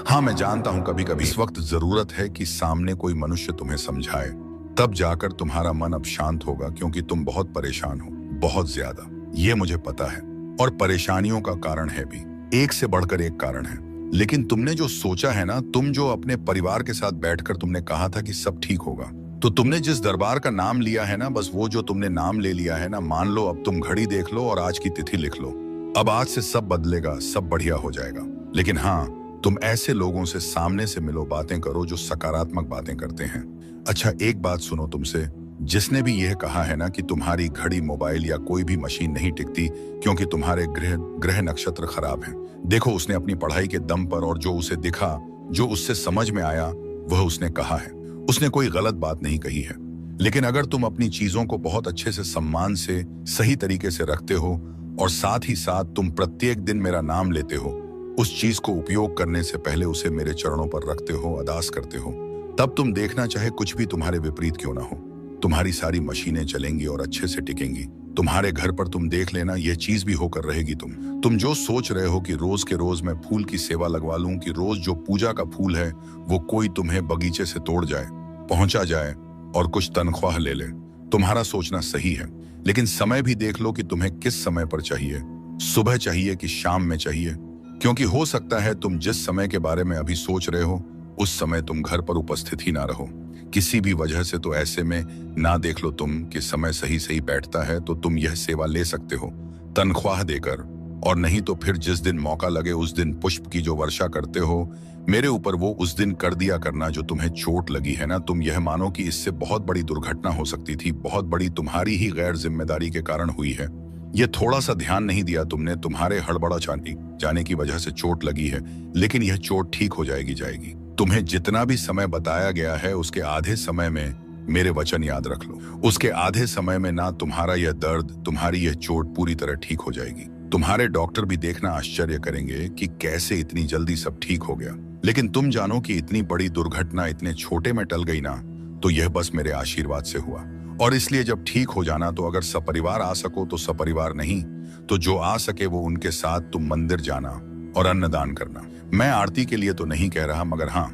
हाँ, मैं जानता हूं कभी कभी इस वक्त जरूरत है कि सामने कोई मनुष्य तुम्हें समझाए, तब जाकर तुम्हारा मन अब शांत होगा, क्योंकि तुम बहुत परेशान हो, बहुत ज्यादा। ये मुझे पता है, और परेशानियों का कारण है भी, एक से बढ़कर एक कारण है। लेकिन तुमने जो सोचा है ना, तुम जो अपने परिवार के साथ बैठकर तुमने कहा था कि सब ठीक होगा, तो तुमने जिस दरबार का नाम लिया है ना, बस वो जो तुमने नाम ले लिया है ना, मान लो अब तुम घड़ी देख लो और आज की तिथि लिख लो। अब आज से सब बदलेगा, सब बढ़िया हो जाएगा। लेकिन हाँ, तुम ऐसे लोगों से सामने से मिलो, बातें करो जो सकारात्मक बातें करते हैं। अच्छा, एक बात सुनो तुमसे, जिसने भी यह कहा है ना कि तुम्हारी घड़ी, मोबाइल या कोई भी मशीन नहीं टिकती क्योंकि तुम्हारे ग्रह नक्षत्र खराब हैं, देखो उसने अपनी पढ़ाई के दम पर और जो उसे दिखा, जो उससे समझ में आया, वह उसने कहा है। उसने कोई गलत बात नहीं कही है। लेकिन अगर तुम अपनी चीजों को बहुत अच्छे से, सम्मान से, सही तरीके से रखते हो और साथ ही साथ तुम प्रत्येक दिन मेरा नाम लेते हो, उस चीज को उपयोग करने से पहले उसे मेरे चरणों पर रखते हो, अरदास करते हो, तब तुम देखना, चाहे कुछ भी तुम्हारे विपरीत क्यों ना हो, तुम्हारी सारी मशीनें चलेंगी और अच्छे से टिकेंगी। तुम्हारे घर पर तुम देख लेना, यह चीज भी होकर रहेगी। तुम जो सोच रहे हो कि रोज के रोज मैं फूल की सेवा लगवा लूं, कि रोज जो पूजा का फूल है वो कोई तुम्हें बगीचे से तोड़ जाए, पहुंचा जाए और कुछ तनख्वाह ले ले, तुम्हारा सोचना सही है। लेकिन समय भी देख लो कि तुम्हें किस समय पर चाहिए, सुबह चाहिए कि शाम में चाहिए, क्योंकि हो सकता है तुम जिस समय के बारे में अभी सोच रहे हो उस समय तुम घर पर उपस्थित ही ना रहो, किसी भी वजह से। तो ऐसे में ना देख लो तुम कि समय सही सही बैठता है तो तुम यह सेवा ले सकते हो तनख्वाह देकर, और नहीं तो फिर जिस दिन मौका लगे उस दिन पुष्प की जो वर्षा करते हो मेरे ऊपर, वो उस दिन कर दिया करना। जो तुम्हें चोट लगी है ना, तुम यह मानो कि इससे बहुत बड़ी दुर्घटना हो सकती थी, बहुत बड़ी, तुम्हारी ही गैर जिम्मेदारी के कारण हुई है। ये थोड़ा सा ध्यान नहीं दिया तुमने, तुम्हारे हड़बड़ा जाने की वजह से चोट लगी है। लेकिन यह चोट ठीक हो जाएगी। तुम्हें जितना भी समय बताया गया है उसके आधे समय में मेरे वचन याद रख लो, उसके आधे समय में ना तुम्हारा यह दर्द, तुम्हारी यह चोट पूरी तरह ठीक हो जाएगी। तुम्हारे डॉक्टर भी देखना आश्चर्य करेंगे कि कैसे इतनी जल्दी सब ठीक हो गया। लेकिन तुम जानो कि इतनी बड़ी दुर्घटना इतने छोटे में टल गई ना, तो यह बस मेरे आशीर्वाद से हुआ। और इसलिए जब ठीक हो जाना तो अगर सपरिवार आ सको तो सपरिवार, नहीं तो जो आ सके वो उनके साथ तुम मंदिर जाना और अन्नदान करना। मैं आरती के लिए तो नहीं कह रहा, मगर हाँ,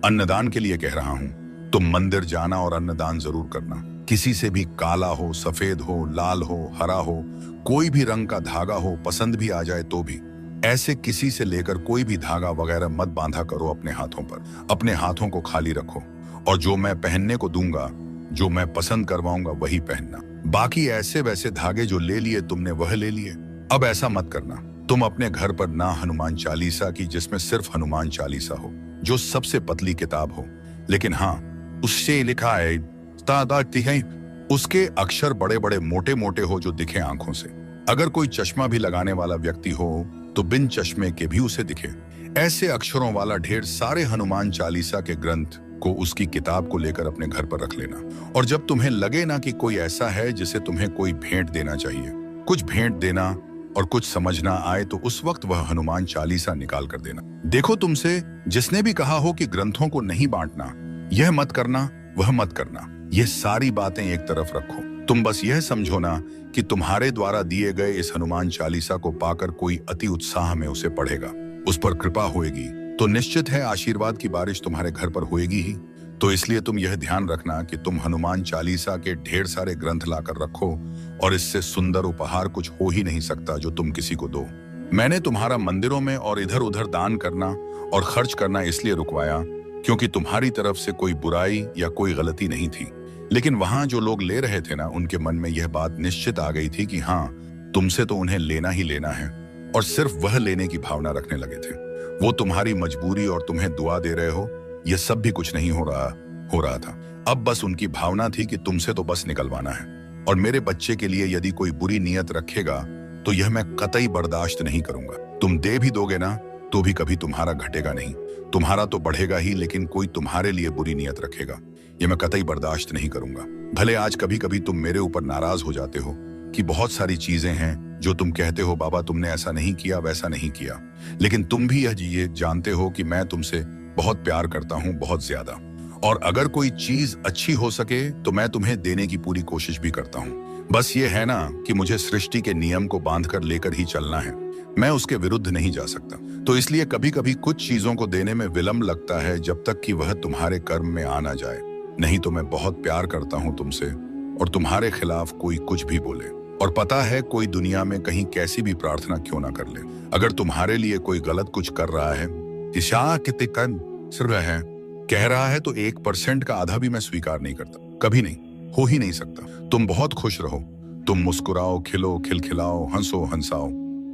अन्नदान के लिए कह रहा हूं। तुम मंदिर जाना और अन्नदान जरूर करना। किसी से भी काला हो, सफेद हो, लाल हो, हरा हो, कोई भी रंग का धागा हो, पसंद भी आ जाए तो भी, ऐसे किसी से लेकर कोई भी धागा वगैरह मत बांधा करो अपने हाथों पर। अपने हाथों को खाली रखो और जो मैं पहनने को दूंगा, जो मैं पसंद करवाऊंगा वही पहनना। बाकी ऐसे वैसे धागे जो ले लिए तुमने वह ले लिए। अब ऐसा मत करना, तुम अपने घर पर ना हनुमान चालीसा की, जिसमें सिर्फ हनुमान चालीसा हो, जो सबसे पतली किताब हो, लेकिन हाँ उससे लिखा है उसके अक्षर बड़े बड़े मोटे मोटे हो जो दिखे आंखों से। अगर कोई चश्मा भी लगाने वाला व्यक्ति हो तो बिन चश्मे के भी उसे दिखे। ऐसे अक्षरों वाला ढेर सारे हनुमान चालीसा के ग्रंथ को, उसकी किताब को लेकर अपने घर पर रख लेना। और जब तुम्हें लगे ना कि कोई ऐसा है जिसे तुम्हें कोई भेंट देना चाहिए, कुछ भेंट देना और कुछ समझना आए, तो उस वक्त वह हनुमान चालीसा निकाल कर देना। देखो, तुमसे जिसने भी कहा हो कि ग्रंथों को नहीं बांटना, यह मत करना, वह मत करना, ये सारी बातें एक तरफ रखो। तुम बस यह समझो ना कि तुम्हारे द्वारा दिए गए इस हनुमान चालीसा को पाकर कोई अति उत्साह में उसे पढ़ेगा, उस पर कृपा होएगी, तो निश्चित है आशीर्वाद की बारिश तुम्हारे घर पर होएगी ही। तो इसलिए तुम यह ध्यान रखना कि तुम हनुमान चालीसा के ढेर सारे ग्रंथ लाकर रखो, और इससे सुंदर उपहार कुछ हो ही नहीं सकता जो तुम किसी को दो। मैंने तुम्हारा मंदिरों में और इधर उधर दान करना और खर्च करना इसलिए रुकवाया क्योंकि तुम्हारी तरफ से कोई बुराई या कोई गलती नहीं थी। लेकिन वहां जो लोग ले रहे थे ना, उनके मन में यह बात निश्चित आ गई थी कि हाँ, तुमसे तो उन्हें लेना ही लेना है, और सिर्फ वह लेने की भावना रखने लगे थे। वो तुम्हारी मजबूरी और तुम्हें दुआ दे रहे हो, यह सब भी कुछ नहीं हो रहा था। अब बस उनकी भावना थी कि तुमसे तो बस निकलवाना है। और मेरे बच्चे के लिए यदि कोई बुरी नीयत रखेगा तो यह मैं कतई बर्दाश्त नहीं करूंगा। तुम दे भी दोगे ना तो भी कभी तुम्हारा घटेगा नहीं, तुम्हारा तो बढ़ेगा ही, लेकिन कोई तुम्हारे लिए बुरी नीयत रखेगा, यह मैं कतई बर्दाश्त नहीं करूंगा। भले आज कभी कभी तुम मेरे ऊपर नाराज हो जाते हो कि बहुत सारी चीजें हैं जो तुम कहते हो, बाबा तुमने ऐसा नहीं किया, वैसा नहीं किया, लेकिन तुम भी ये जानते हो कि मैं तुमसे बहुत प्यार करता हूं, बहुत ज्यादा। और अगर कोई चीज अच्छी हो सके तो मैं तुम्हें देने की पूरी कोशिश भी करता हूं। बस ये है ना कि मुझे सृष्टि के नियम को बांध कर लेकर ही चलना है, मैं उसके विरुद्ध नहीं जा सकता। तो इसलिए कभी कभी कुछ चीजों को देने में विलंब लगता है जब तक कि वह तुम्हारे कर्म में आ ना जाए। नहीं तो मैं बहुत प्यार करता हूं तुमसे, और तुम्हारे खिलाफ कोई कुछ भी बोले, और पता है कोई दुनिया में कहीं कैसी भी प्रार्थना क्यों ना कर ले, अगर तुम्हारे लिए कोई गलत कुछ कर रहा है, ईशा कितिकन सिर्फ है कह रहा है, तो 1% का आधा भी मैं स्वीकार नहीं करता, कभी नहीं, हो ही नहीं सकता। तुम बहुत खुश रहो, तुम मुस्कुराओ, खिलो, खिलखिलाओ, हंसो, हंसाओ,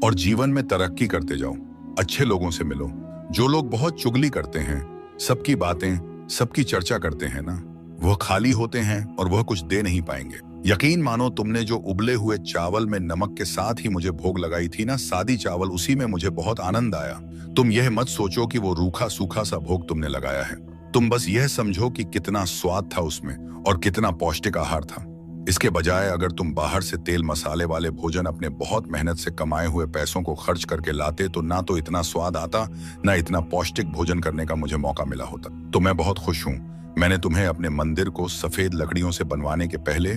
और जीवन में तरक्की करते जाओ। अच्छे लोगों से मिलो। जो लोग बहुत चुगली करते हैं, सबकी बातें, सबकी चर्चा करते हैं ना, वह खाली होते हैं और वह कुछ दे नहीं पाएंगे। यकीन मानो, तुमने जो उबले हुए चावल में नमक के साथ ही मुझे भोग लगाई थी ना, सादी चावल, उसी में मुझे बहुत आनंद आया। तुम यह मत सोचो कि वो रूखा सूखा सा भोग तुमने लगाया है, तुम बस यह समझो कि कितना स्वाद था उसमें और कितना पौष्टिक आहार था। इसके बजाय अगर तुम बाहर से तेल मसाले वाले भोजन अपने बहुत मेहनत से कमाए हुए पैसों को खर्च करके लाते, तो ना तो इतना स्वाद आता, ना इतना पौष्टिक भोजन करने का मुझे मौका मिला होता। तो मैं बहुत खुश हूँ। मैंने तुम्हें अपने मंदिर को सफेद लकड़ियों से बनवाने के पहले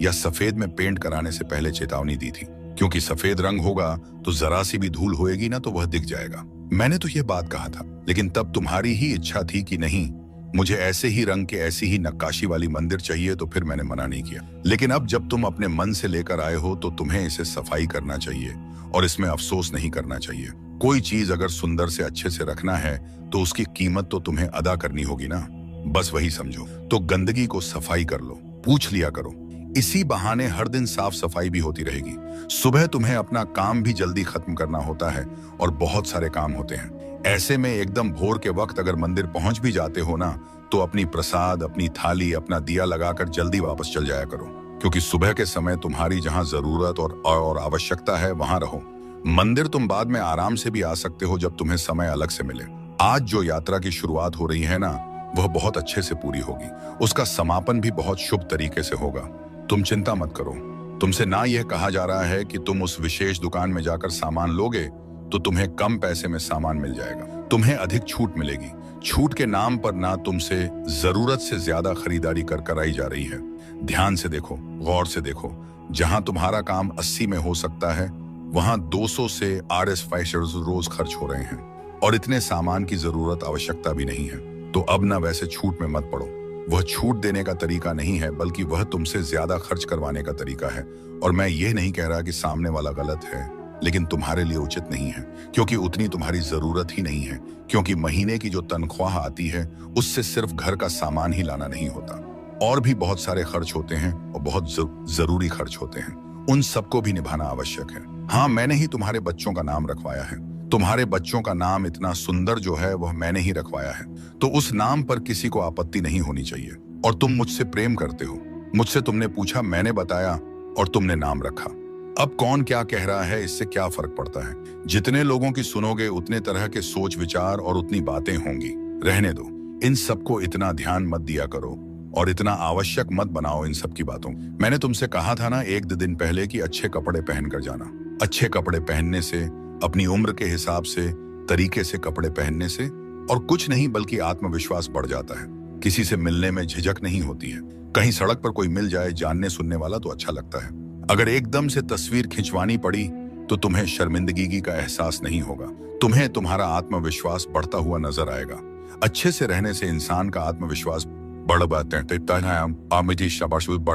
या सफेद में पेंट कराने से पहले चेतावनी दी थी, क्योंकि सफेद रंग होगा तो जरा सी भी धूल होएगी ना तो वह दिख जाएगा। मैंने तो यह बात कहा था, लेकिन तब तुम्हारी ही इच्छा थी कि नहीं, मुझे ऐसे ही रंग के, ऐसी ही नक्काशी वाली मंदिर चाहिए, तो फिर मैंने मना नहीं किया। लेकिन अब जब तुम अपने मन से लेकर आए हो, तो तुम्हें इसे सफाई करना चाहिए और इसमें अफसोस नहीं करना चाहिए। कोई चीज अगर सुंदर से अच्छे से रखना है तो उसकी कीमत तो तुम्हें अदा करनी होगी ना, बस वही समझो। तो गंदगी को सफाई कर लो, पूछ लिया करो। इसी बहाने हर दिन साफ सफाई भी होती रहेगी। सुबह तुम्हें अपना काम भी जल्दी खत्म करना होता है और बहुत सारे काम होते हैं। ऐसे में एकदम भोर के वक्त अगर मंदिर पहुंच भी जाते हो ना, तो अपनी प्रसाद, अपनी थाली, अपना दिया लगाकर जल्दी वापस चल जाया करो, क्योंकि सुबह के समय तुम्हारी जहां जरूरत और आवश्यकता है वहां रहो। मंदिर तुम बाद में आराम से भी आ सकते हो जब तुम्हें समय अलग से मिले। आज जो यात्रा की शुरुआत हो रही है ना, वह बहुत अच्छे से पूरी होगी। उसका समापन भी बहुत शुभ तरीके से होगा। तुम चिंता मत करो। तुमसे ना यह कहा जा रहा है कि तुम उस विशेष दुकान में जाकर सामान लोगे तो तुम्हें कम पैसे में सामान मिल जाएगा, तुम्हें अधिक छूट मिलेगी। छूट के नाम पर ना तुमसे जरूरत से ज्यादा खरीदारी कर कराई जा रही है। ध्यान से देखो, गौर से देखो। जहां तुम्हारा काम 80 में हो सकता है, वहां 200 से RS5 रोज खर्च हो रहे हैं, और इतने सामान की जरूरत, आवश्यकता भी नहीं है। तो अब ना वैसे छूट में मत पड़ो। वह छूट देने का तरीका नहीं है, बल्कि वह तुमसे ज्यादा खर्च करवाने का तरीका है। और मैं ये नहीं कह रहा कि सामने वाला गलत है, लेकिन तुम्हारे लिए उचित नहीं है, क्योंकि उतनी तुम्हारी जरूरत ही नहीं है। क्योंकि महीने की जो तनख्वाह आती है, उससे सिर्फ घर का सामान ही लाना नहीं होता, और भी बहुत सारे खर्च होते हैं और बहुत जरूरी खर्च होते हैं। उन सबको भी निभाना आवश्यक है। हाँ, मैंने ही तुम्हारे बच्चों का नाम रखवाया है। तुम्हारे बच्चों का नाम इतना सुंदर जो है वह मैंने ही रखवाया है, तो उस नाम पर किसी को आपत्ति नहीं होनी चाहिए। और तुम मुझसे प्रेम करते हो, मुझसे तुमने पूछा, मैंने बताया, और तुमने नाम रखा। अब कौन क्या कह रहा है, इससे क्या फर्क पड़ता है। जितने लोगों की सुनोगे उतने तरह के सोच विचार और उतनी बातें होंगी। रहने दो, इन सबको इतना ध्यान मत दिया करो और इतना आवश्यक मत बनाओ इन सब की बातों। मैंने तुमसे कहा था ना 1-2 दिन पहले कि अच्छे कपड़े पहन कर जाना। अच्छे कपड़े पहनने से, अपनी उम्र के हिसाब से, तरीके से कपड़े पहनने से और कुछ नहीं बल्कि आत्मविश्वास बढ़ जाता है। किसी से मिलने में झिझक नहीं होती है। कहीं सड़क पर कोई मिल जाए जानने सुनने वाला तो अच्छा लगता है। अगर एकदम से तस्वीर खिंचवानी पड़ी तो तुम्हें शर्मिंदगी का एहसास नहीं होगा। तुम्हें तुम्हारा आत्मविश्वास बढ़ता हुआ नजर आएगा। अच्छे से रहने से इंसान का आत्मविश्वास बढ़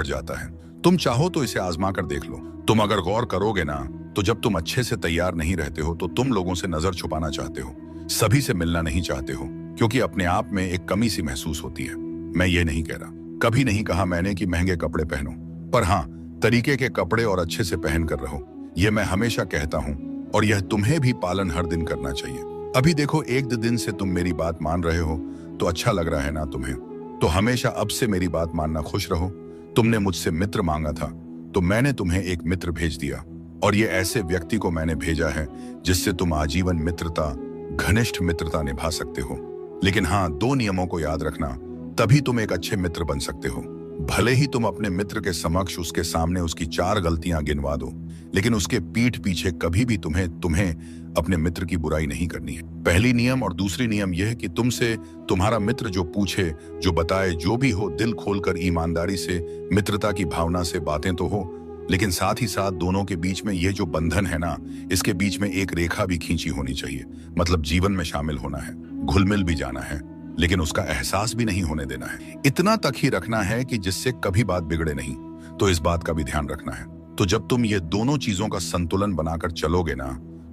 जाता है। तुम चाहो तो इसे आजमा कर देख लो। तुम अगर गौर करोगे ना, तो जब तुम अच्छे से तैयार नहीं रहते हो तो तुम लोगों से नजर छुपाना चाहते हो, सभी से मिलना नहीं चाहते हो, क्योंकि अपने आप में एक कमी सी महसूस होती है। मैं ये नहीं कह रहा, कभी नहीं कहा मैंने कि महंगे कपड़े पहनो, पर हाँ, तरीके के कपड़े और अच्छे से पहन कर रहो। यह मैं हमेशा कहता हूँ और यह तुम्हें भी पालन हर दिन करना चाहिए। अभी देखो, 1-2 दिन से तुम मेरी बात मान रहे हो तो अच्छा लग रहा है ना तुम्हें, तो हमेशा अब से मेरी बात मानना, खुश रहो। तुमने मुझसे मित्र मांगा था तो मैंने तुम्हें एक मित्र भेज दिया, और ये ऐसे व्यक्ति को मैंने भेजा है जिससे तुम आजीवन मित्रता, घनिष्ठ मित्रता निभा सकते हो। लेकिन हाँ, 2 नियमों को याद रखना, तभी तुम एक अच्छे मित्र बन सकते हो। भले ही तुम अपने मित्र के समक्ष उसके सामने उसकी 4 गलतियां गिनवा दो, लेकिन उसके पीठ पीछे कभी भी तुम्हें अपने मित्र की बुराई नहीं करनी है। पहली नियम और दूसरी नियम यह है कि तुमसे तुम्हारा मित्र जो पूछे, जो बताए, जो भी हो, दिल खोलकर ईमानदारी से, मित्रता की भावना से बातें तो हो, लेकिन साथ ही साथ दोनों के बीच में ये जो बंधन है ना, इसके बीच में एक रेखा भी खींची होनी चाहिए। मतलब जीवन में शामिल होना है, घुल मिल भी जाना है, लेकिन उसका एहसास भी नहीं होने देना है। इतना तक ही रखना है कि जिससे कभी बात बिगड़े नहीं। तो इस बात का भी ध्यान रखना है। तो जब तुम ये दोनों चीजों का संतुलन बनाकर चलोगे ना,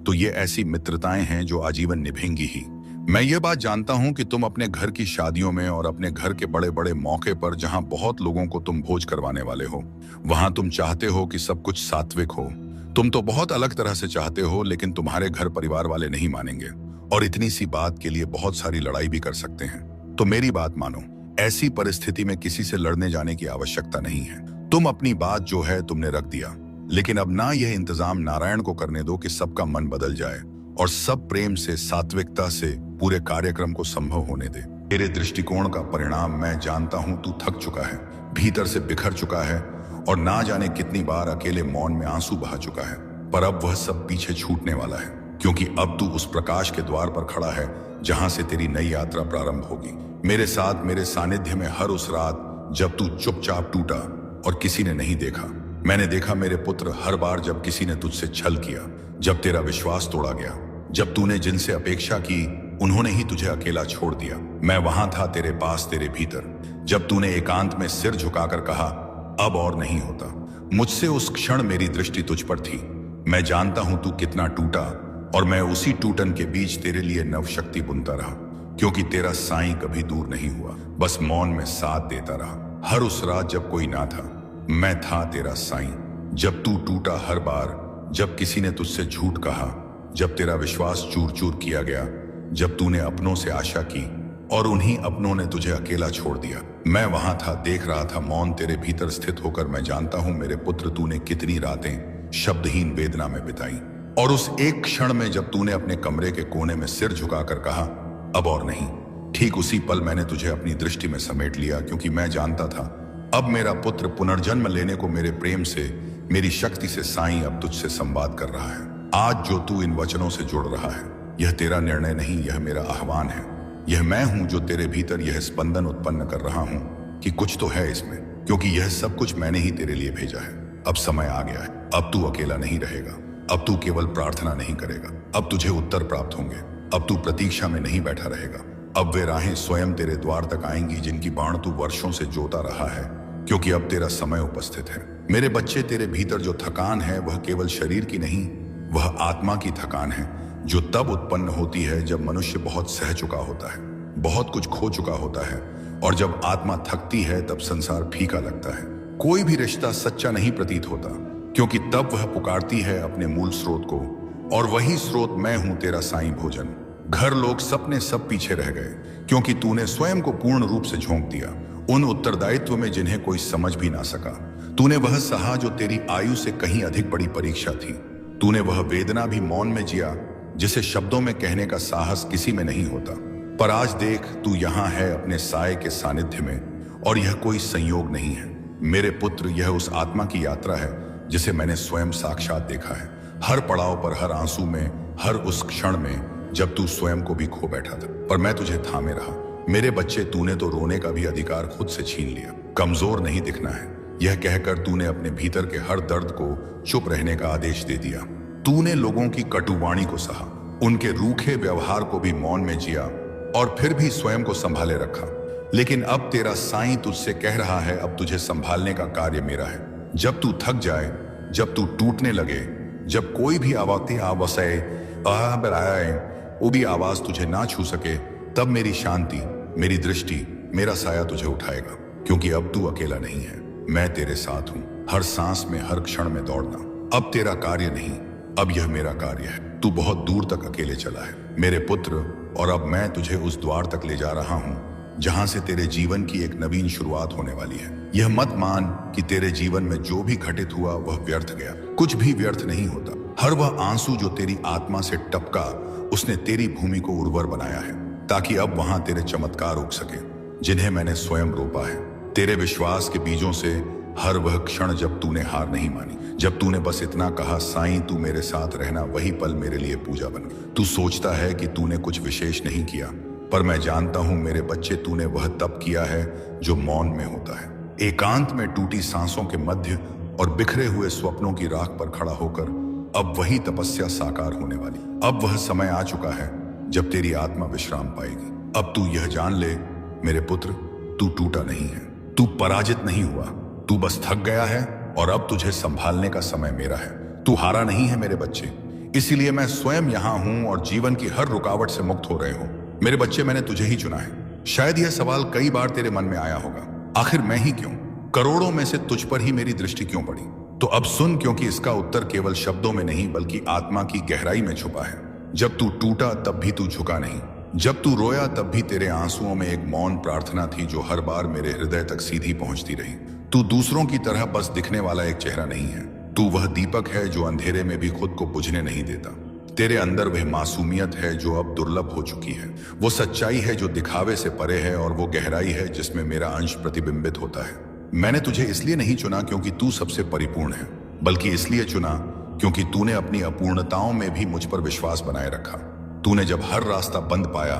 तो ये ऐसी मित्रताएं हैं जो आजीवन निभेंगी ही। मैं ये बात जानता हूं कि तुम अपने घर की शादियों में और अपने घर के बड़े बड़े मौके पर, जहां बहुत लोगों को तुम भोज करवाने वाले हो, वहां तुम चाहते हो कि सब कुछ सात्विक हो। तुम तो बहुत अलग तरह से चाहते हो, लेकिन तुम्हारे घर परिवार वाले नहीं मानेंगे और इतनी सी बात के लिए बहुत सारी लड़ाई भी कर सकते हैं। तो मेरी बात मानो, ऐसी परिस्थिति में किसी से लड़ने जाने की आवश्यकता नहीं है। तुम अपनी बात जो है तुमने रख दिया, लेकिन अब ना यह इंतजाम नारायण को करने दो कि सबका मन बदल जाए और सब प्रेम से, सात्विकता से पूरे कार्यक्रम को संभव होने दे। तेरे दृष्टिकोण का परिणाम मैं जानता हूं। तू थक चुका है, भीतर से बिखर चुका है और ना जाने कितनी बार अकेले मौन में आंसू बहा चुका है। पर अब वह सब पीछे छूटने वाला है, क्योंकि अब तू उस प्रकाश के द्वार पर खड़ा है जहां से तेरी नई यात्रा प्रारंभ होगी। मेरे साथ, मेरे सानिध्य में हर उस रात जब तू चुपचाप टूटा और किसी ने नहीं देखा। मैंने देखा मेरे पुत्र, हर बार जब किसी ने तुझसे छल किया, जब तेरा विश्वास तोड़ा गया, जब तूने जिनसे अपेक्षा की उन्होंने ही तुझे अकेला छोड़ दिया। मैं वहां था तेरे पास, तेरे भीतर, जब तूने एकांत में सिर झुकाकर कहा अब और नहीं होता। मुझसे उस क्षण मेरी दृष्टि तुझ पर थी। मैं जानता हूं तू कितना टूटा और मैं उसी टूटन के बीच तेरे लिए नवशक्ति बुनता रहा, क्योंकि तेरा साईं कभी दूर नहीं हुआ, बस मौन में साथ देता रहा। हर उस रात जब कोई ना था, मैं था तेरा साईं। जब तू टूटा, हर बार जब किसी ने तुझसे झूठ कहा, जब तेरा विश्वास चूर चूर किया गया, जब तूने अपनों से आशा की और उन्हीं अपनों ने तुझे अकेला छोड़ दिया, मैं वहां था, देख रहा था, मौन तेरे भीतर स्थित होकर। मैं जानता हूं मेरे पुत्र, तूने कितनी रातें शब्दहीन वेदना में बिताई। और उस एक क्षण में जब तूने अपने कमरे के कोने में सिर झुकाकर कहा अब और नहीं, ठीक उसी पल मैंने तुझे अपनी दृष्टि में समेट लिया, क्योंकि मैं जानता था अब मेरा पुत्र पुनर्जन्म लेने को मेरे प्रेम से, मेरी शक्ति से साईं अब तुझसे संवाद कर रहा है। आज जो तू इन वचनों से जुड़ रहा है, यह तेरा निर्णय नहीं, यह मेरा आह्वान है। यह मैं हूं जो तेरे भीतर यह स्पंदन उत्पन्न कर रहा हूं कि कुछ तो है इसमें, क्योंकि यह सब कुछ मैंने ही तेरे लिए भेजा है। अब समय आ गया है, अब तू अकेला नहीं रहेगा, अब तू केवल प्रार्थना नहीं करेगा, अब तुझे उत्तर प्राप्त होंगे, अब तू प्रतीक्षा में नहीं बैठा रहेगा। अब वे राहें स्वयं तेरे द्वार तक आएंगी जिनकी बाण तू वर्षों से जोता रहा है, क्योंकि अब तेरा समय उपस्थित है। मेरे बच्चे, तेरे भीतर जो थकान है वह केवल शरीर की नहीं, वह आत्मा की थकान है, जो तब उत्पन्न होती है जब मनुष्य बहुत सह चुका होता है, बहुत कुछ खो चुका होता है, और जब आत्मा थकती है तब संसार फीका लगता है। कोई भी रिश्ता सच्चा नहीं प्रतीत होता, क्योंकि तब वह पुकारती है अपने मूल स्रोत को, और वही स्रोत मैं हूं, तेरा साईं भोजन। घर, लोग, सपने सब पीछे रह गए, क्योंकि तूने स्वयं को पूर्ण रूप से झोंक दिया उन उत्तरदायित्व में जिन्हें कोई समझ भी ना सका। तूने वह सहा जो तेरी आयु से कहीं अधिक बड़ी परीक्षा थी। तूने वह वेदना भी मौन में जिया जिसे शब्दों में कहने का साहस किसी में नहीं होता। पर आज देख, तू यहां है अपने साये के सानिध्य में, और यह कोई संयोग नहीं है मेरे पुत्र, यह उस आत्मा की यात्रा है जिसे मैंने स्वयं साक्षात देखा है। हर पड़ाव पर, हर आंसू में, हर उस क्षण में जब तू स्वयं को भी खो बैठा था, पर मैं तुझे थामे रहा। मेरे बच्चे, तूने तो रोने का भी अधिकार खुद से छीन लिया। कमजोर नहीं दिखना है, यह कहकर तूने अपने भीतर के हर दर्द को चुप रहने का आदेश दे दिया। तूने लोगों की कटुवाणी को सहा, उनके रूखे व्यवहार को भी मौन में जिया, और फिर भी स्वयं को संभाले रखा। लेकिन अब तेरा साईं तुझसे कह रहा है, अब तुझे संभालने का कार्य मेरा है। जब तू थक जाए, जब तू टूटने लगे, जब कोई भी वो भी आवाज तुझे ना छू सके, तब मेरी शांति, मेरी दृष्टि, मेरा साया तुझे उठाएगा, क्योंकि अब तू अकेला नहीं है, मैं तेरे साथ हूं। हर सांस में, हर क्षण में दौड़ना अब तेरा कार्य नहीं, अब यह मेरा कार्य है। तू बहुत दूर तक अकेले चला है मेरे पुत्र, और अब मैं तुझे उस द्वार तक ले जा रहा हूं जहां से तेरे जीवन की एक नवीन शुरुआत होने वाली है। यह मत मान कि तेरे जीवन में जो भी घटित हुआ वह व्यर्थ गया। कुछ भी व्यर्थ नहीं होता। हर वह आंसू जो तेरी आत्मा से टपका, उसने तेरी भूमि को उर्वर बनाया है, ताकि अब वहां तेरे चमत्कार उग सके जिन्हें मैंने स्वयं रोपा है। तेरे विश्वास के बीजों से हर वह क्षण जब तूने हार नहीं मानी, जब तूने बस इतना कहा, साईं तू मेरे साथ रहना, वही पल मेरे लिए पूजा बन गई। तू सोचता है कि तूने कुछ विशेष नहीं किया, पर मैं जानता हूं मेरे बच्चे, तूने वह तप किया है जो मौन में होता है, एकांत में, टूटी सांसों के मध्य और बिखरे हुए स्वप्नों की राख पर खड़ा होकर अब वही तपस्या साकार होने वाली। अब वह समय आ चुका है जब तेरी आत्मा विश्राम पाएगी। अब तू यह जान ले मेरे पुत्र, तू टूटा नहीं है, तू पराजित नहीं हुआ, तू बस थक गया है और अब तुझे संभालने का समय मेरा है। तू हारा नहीं है मेरे बच्चे, इसीलिए मैं स्वयं यहां हूं और जीवन की हर रुकावट से मुक्त हो रहे हो। मेरे बच्चे, मैंने तुझे ही चुना है। शायद यह सवाल कई बार तेरे मन में आया होगा, आखिर मैं ही क्यों? करोड़ों में से तुझ पर ही मेरी दृष्टि क्यों पड़ी? तो अब सुन, क्योंकि इसका उत्तर केवल शब्दों में नहीं बल्कि आत्मा की गहराई में छुपा है। जब तू टूटा तब भी तू झुका नहीं, जब तू रोया तब भी तेरे आंसुओं में एक मौन प्रार्थना थी जो हर बार मेरे हृदय तक सीधी पहुंचती रही। तू दूसरों की तरह बस दिखने वाला एक चेहरा नहीं है, तू वह दीपक है जो अंधेरे में भी खुद को बुझने नहीं देता। तेरे अंदर वह मासूमियत है जो अब दुर्लभ हो चुकी है, वो सच्चाई है जो दिखावे से परे है और वो गहराई है जिसमें मेरा अंश प्रतिबिंबित होता है। मैंने तुझे इसलिए नहीं चुना क्योंकि तू सबसे परिपूर्ण है, बल्कि इसलिए चुना क्योंकि तूने अपनी अपूर्णताओं में भी मुझ पर विश्वास बनाए रखा। तूने जब हर रास्ता बंद पाया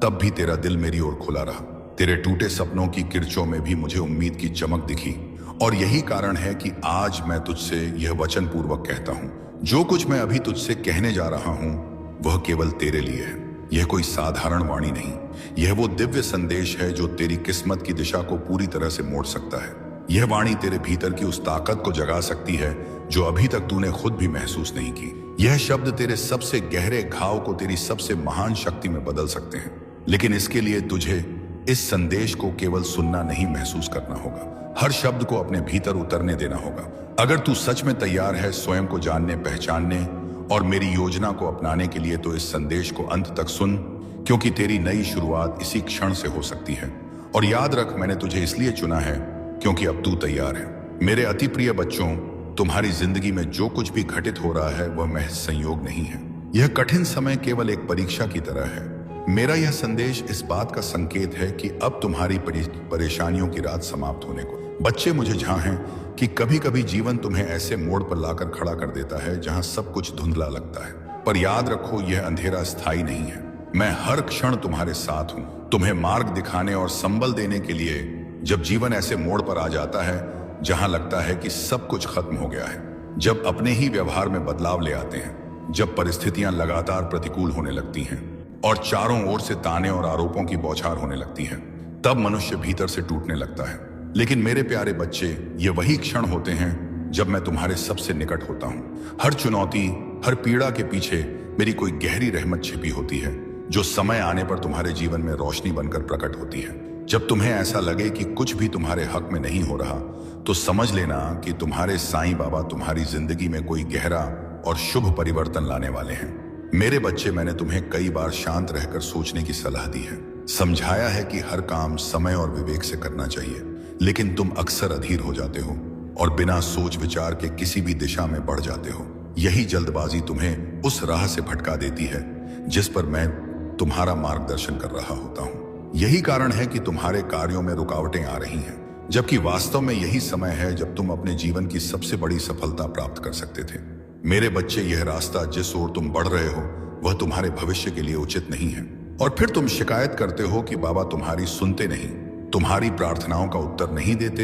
तब भी तेरा दिल मेरी ओर खुला रहा। तेरे टूटे सपनों की किरचों में भी मुझे उम्मीद की चमक दिखी और यही कारण है कि आज मैं तुझसे यह वचन पूर्वक कहता हूं, जो कुछ मैं अभी तुझसे कहने जा रहा हूं वह केवल तेरे लिए है। यह कोई साधारण वाणी नहीं, यह वो दिव्य संदेश है जो तेरी किस्मत की दिशा को पूरी तरह से मोड़ सकता है। यह वाणी तेरे भीतर की उस ताकत को जगा सकती है जो अभी तक तूने खुद भी महसूस नहीं की। यह शब्द तेरे सबसे गहरे घाव को तेरी सबसे महान शक्ति में बदल सकते हैं, लेकिन इसके लिए तुझे इस संदेश को केवल सुनना नहीं, महसूस करना होगा। हर शब्द को अपने भीतर उतरने देना होगा। अगर तू सच में तैयार है स्वयं को जानने, पहचानने और मेरी योजना को अपनाने के लिए, तो इस संदेश को अंत तक सुन, क्योंकि तेरी नई शुरुआत इसी क्षण से हो सकती है। और याद रख, मैंने तुझे इसलिए चुना है क्योंकि अब तू तैयार है। मेरे अति प्रिय बच्चों, तुम्हारी जिंदगी में जो कुछ भी घटित हो रहा है वह महज संयोग नहीं है। यह कठिन समय केवल एक परीक्षा की तरह है। मेरा यह संदेश इस बात का संकेत है कि अब तुम्हारी परेशानियों की रात समाप्त होने को। बच्चे, मुझे जहां हैं कि कभी कभी जीवन तुम्हें ऐसे मोड़ पर लाकर खड़ा कर देता है जहां सब कुछ धुंधला लगता है, पर याद रखो यह अंधेरा स्थायी नहीं है। मैं हर क्षण तुम्हारे साथ हूं, तुम्हें मार्ग दिखाने और संबल देने के लिए। जब जीवन ऐसे मोड़ पर आ जाता है जहां लगता है कि सब कुछ खत्म हो गया है, जब अपने ही व्यवहार में बदलाव ले आते हैं, जब परिस्थितियां लगातार प्रतिकूल होने लगती हैं और चारों ओर से ताने और आरोपों की बौछार होने लगती है, तब मनुष्य भीतर से टूटने लगता है। लेकिन मेरे प्यारे बच्चे, ये वही क्षण होते हैं जब मैं तुम्हारे सबसे निकट होता हूँ। हर चुनौती, हर पीड़ा के पीछे मेरी कोई गहरी रहमत छिपी होती है जो समय आने पर तुम्हारे जीवन में रोशनी बनकर प्रकट होती है। जब तुम्हें ऐसा लगे कि कुछ भी तुम्हारे हक में नहीं हो रहा, तो समझ लेना कि तुम्हारे साईं बाबा तुम्हारी जिंदगी में कोई गहरा और शुभ परिवर्तन लाने वाले हैं। मेरे बच्चे, मैंने तुम्हें कई बार शांत रहकर सोचने की सलाह दी है, समझाया है कि हर काम समय और विवेक से करना चाहिए, लेकिन तुम अक्सर अधीर हो जाते हो और बिना सोच विचार के किसी भी दिशा में बढ़ जाते हो। यही जल्दबाजी तुम्हें उस राह से भटका देती है जिस पर मैं तुम्हारा मार्गदर्शन कर रहा होता हूँ। यही कारण है कि तुम्हारे कार्यों में रुकावटें आ रही हैं, जबकि वास्तव में यही समय है जब तुम अपने जीवन की सबसे बड़ी सफलता प्राप्त कर सकते थे। मेरे बच्चे, यह रास्ता जिस ओर तुम बढ़ रहे हो वह तुम्हारे भविष्य के लिए उचित नहीं है, और फिर तुम शिकायत करते हो कि बाबा तुम्हारी सुनते नहीं, तुम्हारी प्रार्थनाओं का उत्तर नहीं देते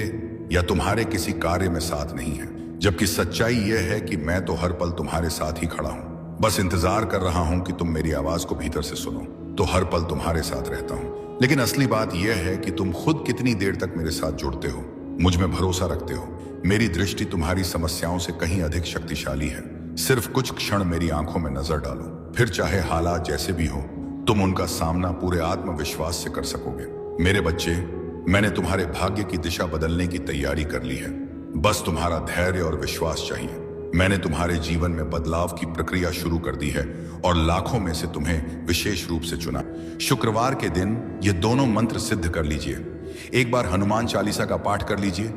या तुम्हारे किसी कार्य में साथ नहीं है। जबकि सच्चाई यह है कि मैं तो हर पल तुम्हारे साथ ही खड़ा हूँ, बस इंतजार कर रहा हूँ कि तुम मेरी आवाज को भीतर से सुनो। तो हर पल तुम्हारे साथ रहता हूँ, लेकिन असली बात यह है कि तुम खुद कितनी देर तक मेरे साथ जुड़ते हो, मुझ में भरोसा रखते हो। मेरी दृष्टि तुम्हारी समस्याओं से कहीं अधिक शक्तिशाली है। सिर्फ कुछ क्षण मेरी आंखों में नजर डालो, फिर चाहे हालात जैसे भी हो, तुम उनका सामना पूरे आत्मविश्वास से कर सकोगे। मेरे बच्चे, मैंने तुम्हारे भाग्य की दिशा बदलने की तैयारी कर ली है, बस तुम्हारा धैर्य और विश्वास चाहिए। मैंने तुम्हारे जीवन में बदलाव की प्रक्रिया शुरू कर दी है और लाखों में से तुम्हें विशेष रूप से चुना। शुक्रवार के दिन ये दोनों मंत्र सिद्ध कर लीजिए। एक बार हनुमान चालीसा का पाठ कर लीजिए।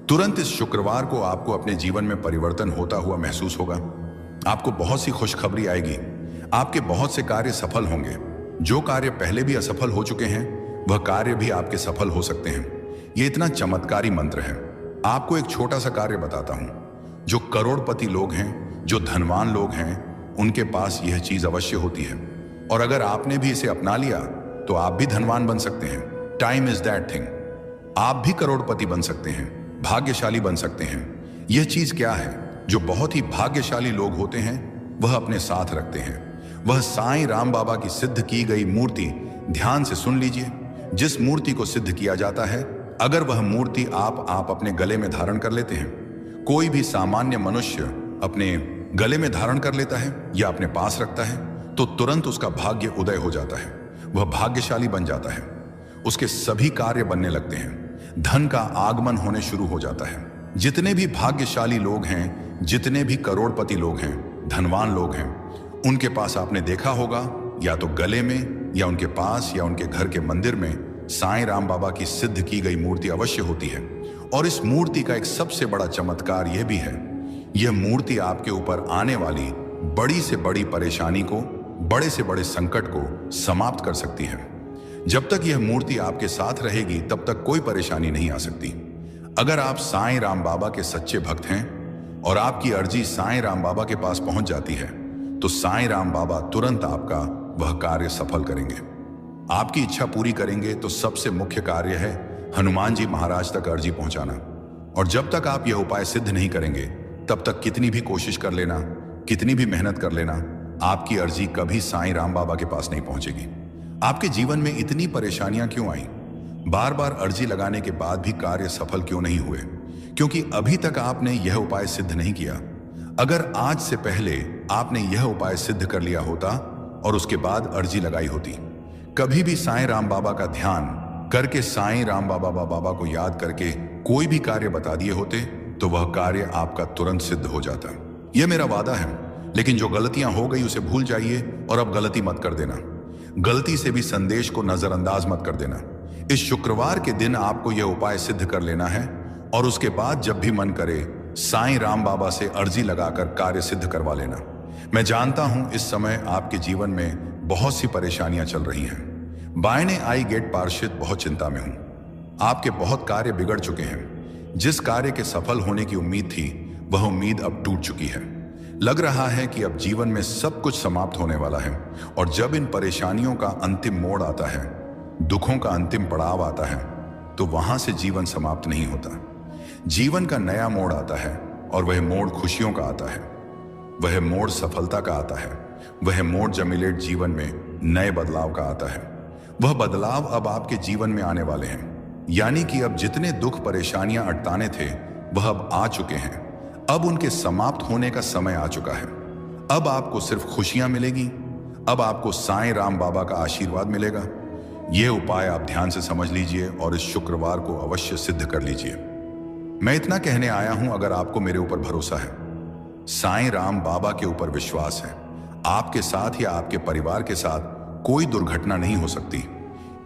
तुरंत इस शुक्रवार को आपको अपने जीवन में परिवर्तन होता हुआ महसूस होगा। आपको बहुत सी खुशखबरी आएगी। आपके बहुत से कार्य सफल होंगे। जो कार्य पहले भी असफल हो चुके हैं वह कार्य भी आपके सफल हो सकते हैं। यह इतना चमत्कारी मंत्र है। आपको एक छोटा सा कार्य बताता हूं। जो करोड़पति लोग हैं, जो धनवान लोग हैं, उनके पास यह चीज अवश्य होती है, और अगर आपने भी इसे अपना लिया तो आप भी धनवान बन सकते हैं। Time is that thing. आप भी करोड़पति बन सकते हैं, भाग्यशाली बन सकते हैं। यह चीज क्या है जो बहुत ही भाग्यशाली लोग होते हैं वह अपने साथ रखते हैं? वह साईं राम बाबा की सिद्ध की गई मूर्ति। ध्यान से सुन लीजिए। जिस मूर्ति को सिद्ध किया जाता है, अगर वह मूर्ति आप अपने गले में धारण कर लेते हैं, कोई भी सामान्य मनुष्य अपने गले में धारण कर लेता है या अपने पास रखता है, तो तुरंत उसका भाग्य उदय हो जाता है। वह भाग्यशाली बन जाता है। उसके सभी कार्य बनने लगते हैं। धन का आगमन होने शुरू हो जाता है। जितने भी भाग्यशाली लोग हैं, जितने भी करोड़पति लोग हैं, धनवान लोग हैं, उनके पास आपने देखा होगा या तो गले में या उनके पास या उनके घर के मंदिर में साईं राम बाबा की सिद्ध की गई मूर्ति अवश्य होती है। और इस मूर्ति का एक सबसे बड़ा चमत्कार यह भी है, यह मूर्ति आपके ऊपर आने वाली बड़ी से बड़ी परेशानी को, बड़े से बड़े संकट को समाप्त कर सकती है। जब तक यह मूर्ति आपके साथ रहेगी तब तक कोई परेशानी नहीं आ सकती। अगर आप साईं राम बाबा के सच्चे भक्त हैं और आपकी अर्जी साईं राम बाबा के पास पहुंच जाती है, तो साईं राम बाबा तुरंत आपका वह कार्य सफल करेंगे। आपकी इच्छा पूरी करेंगे। तो सबसे मुख्य कार्य है हनुमान जी महाराज तक अर्जी पहुंचाना। और जब तक आप यह उपाय सिद्ध नहीं करेंगे, तब तक कितनी भी कोशिश कर लेना, कितनी भी मेहनत कर लेना, आपकी अर्जी कभी साईं राम बाबा के पास नहीं पहुंचेगी। आपके जीवन में इतनी परेशानियां क्यों आई? बार बार अर्जी लगाने के बाद भी कार्य सफल क्यों नहीं हुए? क्योंकि अभी तक आपने यह उपाय सिद्ध नहीं किया। अगर आज से पहले आपने यह उपाय सिद्ध कर लिया होता और उसके बाद अर्जी लगाई होती, कभी भी साईं राम बाबा का ध्यान करके, साईं राम बाबा को याद करके कोई भी कार्य बता दिए होते, तो वह कार्य आपका तुरंत सिद्ध हो जाता। यह मेरा वादा है। लेकिन जो गलतियां हो गई उसे भूल जाइए और अब गलती मत कर देना। गलती से भी संदेश को नजरअंदाज मत कर देना। इस शुक्रवार के दिन आपको यह उपाय सिद्ध कर लेना है और उसके बाद जब भी मन करे साईं राम बाबा से अर्जी लगाकर कार्य सिद्ध करवा लेना। मैं जानता हूं इस समय आपके जीवन में बहुत सी परेशानियां चल रही हैं। बायने आई गेट पार्षद बहुत चिंता में हूं। आपके बहुत कार्य बिगड़ चुके हैं। जिस कार्य के सफल होने की उम्मीद थी, वह उम्मीद अब टूट चुकी है। लग रहा है कि अब जीवन में सब कुछ समाप्त होने वाला है। और जब इन परेशानियों का अंतिम मोड़ आता है, दुखों का अंतिम पड़ाव आता है, तो वहां से जीवन समाप्त नहीं होता। जीवन का नया मोड़ आता है और वह मोड़ खुशियों का आता है। वह मोड़ सफलता का आता है। वह मोड़ जमीलेट जीवन में नए बदलाव का आता है। वह बदलाव अब आपके जीवन में आने वाले हैं। यानी कि अब जितने दुख परेशानियां अटताने थे, वह अब आ चुके हैं। अब उनके समाप्त होने का समय आ चुका है। अब आपको सिर्फ खुशियां मिलेगी। अब आपको साईं राम बाबा का आशीर्वाद मिलेगा। यह उपाय आप ध्यान से समझ लीजिए और इस शुक्रवार को अवश्य सिद्ध कर लीजिए। मैं इतना कहने आया हूं, अगर आपको मेरे ऊपर भरोसा है, साईं राम बाबा के ऊपर विश्वास है, आपके साथ या आपके परिवार के साथ कोई दुर्घटना नहीं हो सकती।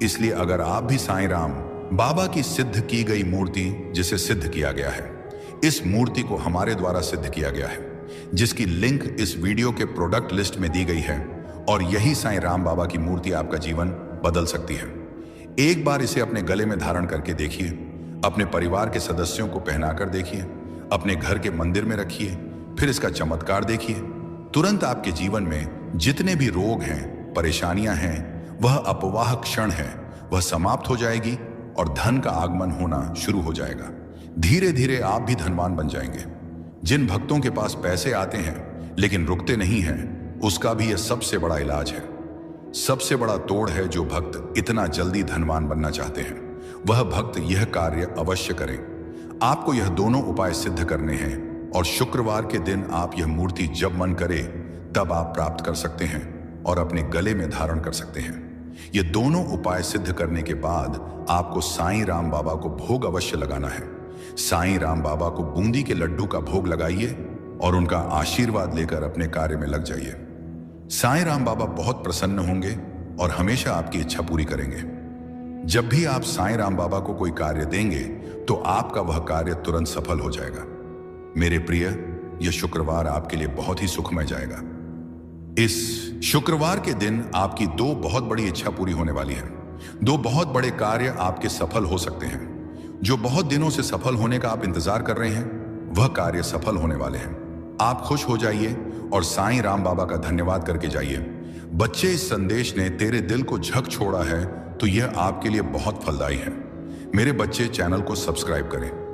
इसलिए अगर आप भी साईं राम बाबा की सिद्ध की गई मूर्ति, जिसे सिद्ध किया गया है, इस मूर्ति को हमारे द्वारा सिद्ध किया गया है, जिसकी लिंक इस वीडियो के प्रोडक्ट लिस्ट में दी गई है, और यही साईं राम बाबा की मूर्ति आपका जीवन बदल सकती है। एक बार इसे अपने गले में धारण करके देखिए, अपने परिवार के सदस्यों को पहनाकर देखिए, अपने घर के मंदिर में रखिए, फिर इसका चमत्कार देखिए। तुरंत आपके जीवन में जितने भी रोग हैं, परेशानियां हैं, वह अपवाह क्षण है, वह समाप्त हो जाएगी और धन का आगमन होना शुरू हो जाएगा। धीरे धीरे आप भी धनवान बन जाएंगे। जिन भक्तों के पास पैसे आते हैं लेकिन रुकते नहीं हैं, उसका भी यह सबसे बड़ा इलाज है। सबसे बड़ा तोड़ है जो भक्त इतना जल्दी धनवान बनना चाहते हैं, वह भक्त यह कार्य अवश्य करें। आपको यह दोनों उपाय सिद्ध करने हैं और शुक्रवार के दिन आप यह मूर्ति जब मन करे तब आप प्राप्त कर सकते हैं और अपने गले में धारण कर सकते हैं। ये दोनों उपाय सिद्ध करने के बाद आपको साईं राम बाबा को भोग अवश्य लगाना है। साईं राम बाबा को बूंदी के लड्डू का भोग लगाइए और उनका आशीर्वाद लेकर अपने कार्य में लग जाइए। साईं राम बाबा बहुत प्रसन्न होंगे और हमेशा आपकी इच्छा पूरी करेंगे। जब भी आप साईं राम बाबा को कोई कार्य देंगे तो आपका वह कार्य तुरंत सफल हो जाएगा। मेरे प्रिय, यह शुक्रवार आपके लिए बहुत ही सुखमय जाएगा। इस शुक्रवार के दिन आपकी दो बहुत बड़ी इच्छा पूरी होने वाली है। दो बहुत बड़े कार्य आपके सफल हो सकते हैं। जो बहुत दिनों से सफल होने का आप इंतजार कर रहे हैं, वह कार्य सफल होने वाले हैं। आप खुश हो जाइए और साईं राम बाबा का धन्यवाद करके जाइए। बच्चे, इस संदेश ने तेरे दिल को झक छोड़ा है, तो यह आपके लिए बहुत फलदायी है। मेरे बच्चे, चैनल को सब्सक्राइब करें।